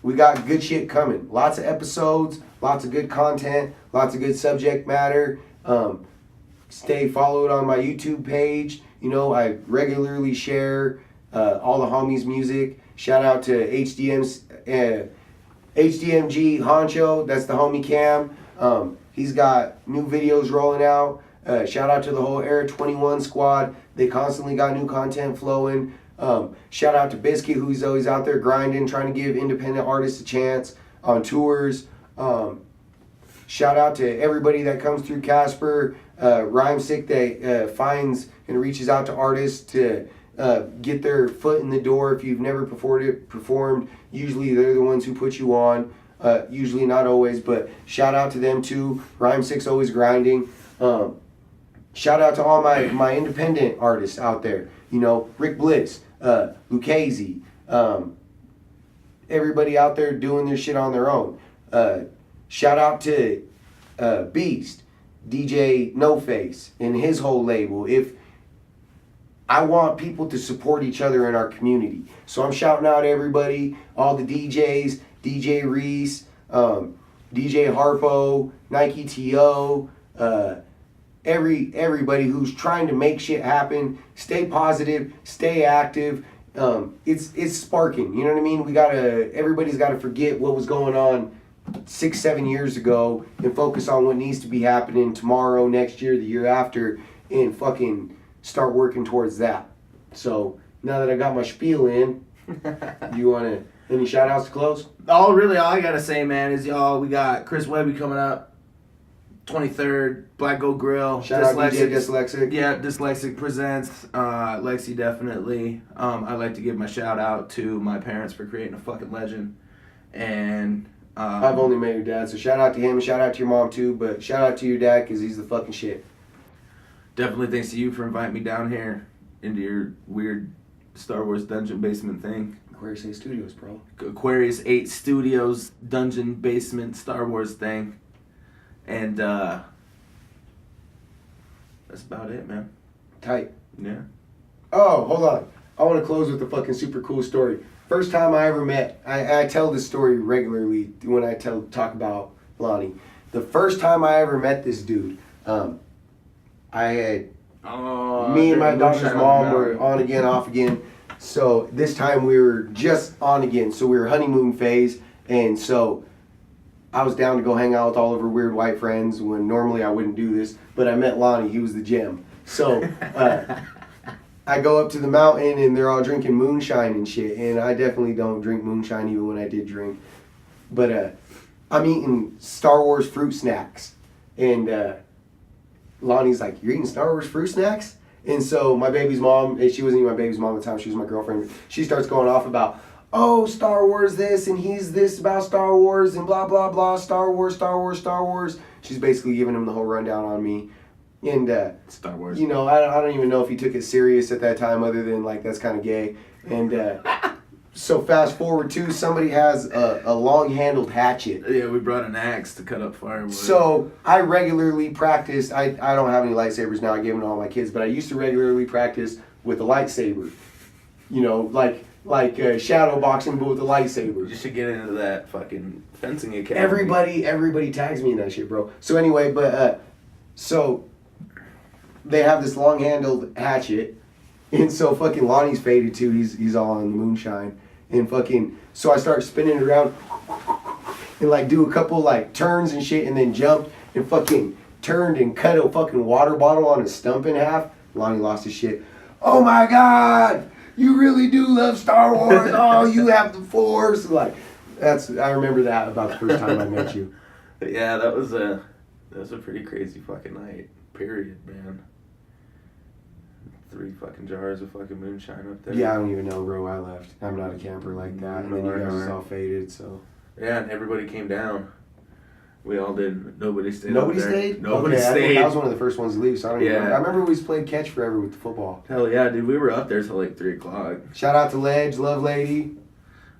We got good shit coming. Lots of episodes, lots of good content, lots of good subject matter. Stay followed on my YouTube page. You know, I regularly share all the homies' music. Shout out to HDMG Honcho. That's the homie Cam. He's got new videos rolling out. Shout out to the whole Era 21 squad. They constantly got new content flowing. Shout out to Biscuit, who's always out there grinding, trying to give independent artists a chance on tours. Shout out to everybody that comes through Casper. Rhyme Sick that finds and reaches out to artists to get their foot in the door. If you've never performed, usually they're the ones who put you on. Usually not always, but shout out to them too. Rhyme Sick's always grinding. Shout out to all my independent artists out there. You know, Rick Bliss, Lucchese, everybody out there doing their shit on their own. Shout out to Beast, DJ No Face, and his whole label. If I want people to support each other in our community, so I'm shouting out everybody, all the DJs, DJ Reese, DJ Harpo, Nike TO, everybody who's trying to make shit happen. Stay positive, stay active. It's sparking. You know what I mean? Everybody's gotta forget what was going on 6-7 years ago and focus on what needs to be happening tomorrow, next year, the year after, and fucking start working towards that. So now that I got my spiel in, you wanna any shout outs to close? All I gotta say, man, is y'all, we got Chris Webby coming up 23rd, Black Gold Grill. Shout out DJ Dyslexic. Yeah, Dyslexic presents. Lexi definitely. I'd like to give my shout out to my parents for creating a fucking legend. And I've only met your dad, so shout out to him, shout out to your mom too, but shout out to your dad because he's the fucking shit. Definitely thanks to you for inviting me down here into your weird Star Wars dungeon basement thing. Aquarius 8 Studios, bro. Aquarius 8 Studios dungeon basement Star Wars thing. And that's about it, man. Tight. Yeah. Oh, hold on. I want to close with a fucking super cool story. First time I ever met, I tell this story regularly when I talk about Lonnie. The first time I ever met this dude, I had me and my daughter's mom were on again, off again. So this time we were just on again. So we were honeymoon phase, and so I was down to go hang out with all of her weird white friends when normally I wouldn't do this, but I met Lonnie. He was the gem. So I go up to the mountain and they're all drinking moonshine and shit, and I definitely don't drink moonshine even when I did drink. But I'm eating Star Wars fruit snacks, and Lonnie's like, "You're eating Star Wars fruit snacks?" And so my baby's mom, and she wasn't even my baby's mom at the time, she was my girlfriend, she starts going off about, "Oh, Star Wars this, and he's this about Star Wars, and blah, blah, blah, Star Wars, Star Wars, Star Wars." She's basically giving him the whole rundown on me. And, Star Wars. You know, I don't even know if he took it serious at that time other than, like, that's kind of gay. And so fast forward to, somebody has a long-handled hatchet. Yeah, we brought an axe to cut up firewood. So I regularly practiced. I don't have any lightsabers now. I give them to all my kids. But I used to regularly practice with a lightsaber. You know, like shadow boxing but with a lightsaber. You should get into that fucking fencing academy. Everybody tags me in that shit, bro. So anyway, so they have this long-handled hatchet, and so fucking Lonnie's faded too. He's all on the moonshine, and fucking so I start spinning it around, and like do a couple like turns and shit, and then jumped and fucking turned and cut a fucking water bottle on his stump in half. Lonnie lost his shit. Oh my God, you really do love Star Wars. Oh, you have the Force. Like, I remember that about the first time I met you. Yeah, that was a pretty crazy fucking night. Period, man. 3 fucking jars of fucking moonshine up there. Yeah, I don't even know, bro. I left. I'm not a camper like that. And then you guys was all faded, so. Yeah, and everybody came down. We all did. Nobody stayed. Nobody up there. stayed? Nobody okay, stayed. I was one of the first ones to leave, so I don't even remember. Yeah. I remember we played catch forever with the football. Hell yeah, dude. We were up there till like 3 o'clock. Shout out to Ledge, Love Lady.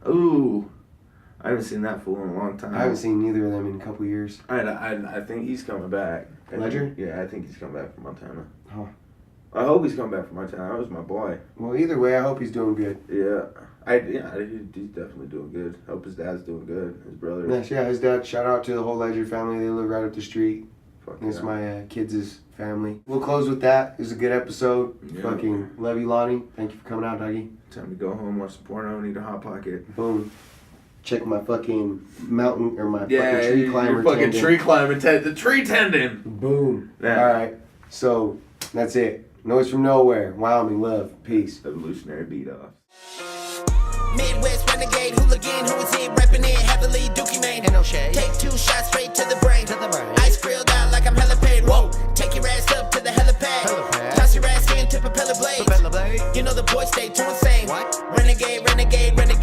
Ooh. I haven't seen that fool in a long time. I haven't seen neither of them in a couple years. I think he's coming back. Ledger? Yeah, I think he's coming back from Montana. Huh. I hope he's coming back from Montana. That was my boy. Well, either way, I hope he's doing good. Yeah. He's definitely doing good. Hope his dad's doing good. His brother. Yeah, his dad. Shout out to the whole Ledger family. They live right up the street. Fuck It's yeah. my kids' family. We'll close with that. It was a good episode. Yeah. Fucking love you, Lonnie. Thank you for coming out, Dougie. Time to go home, watch some porno, need a hot pocket. Boom. Check my fucking mountain or my Yeah, fucking tree climber your fucking tendon. tree climbing the tree tendon. Boom. Yeah. All right. So that's it. Noise from nowhere. Wyoming love. Peace. Evolutionary beat off. Midwest renegade hooligan who is it reppin' it heavily dookie man. And no shade. Take 2 shots straight to the brain. Ice grilled out like I'm hella paid. Whoa, take your ass up to the helipad. Toss your ass into propeller blades. You know the boys stay too insane. What? Renegade, renegade, renegade.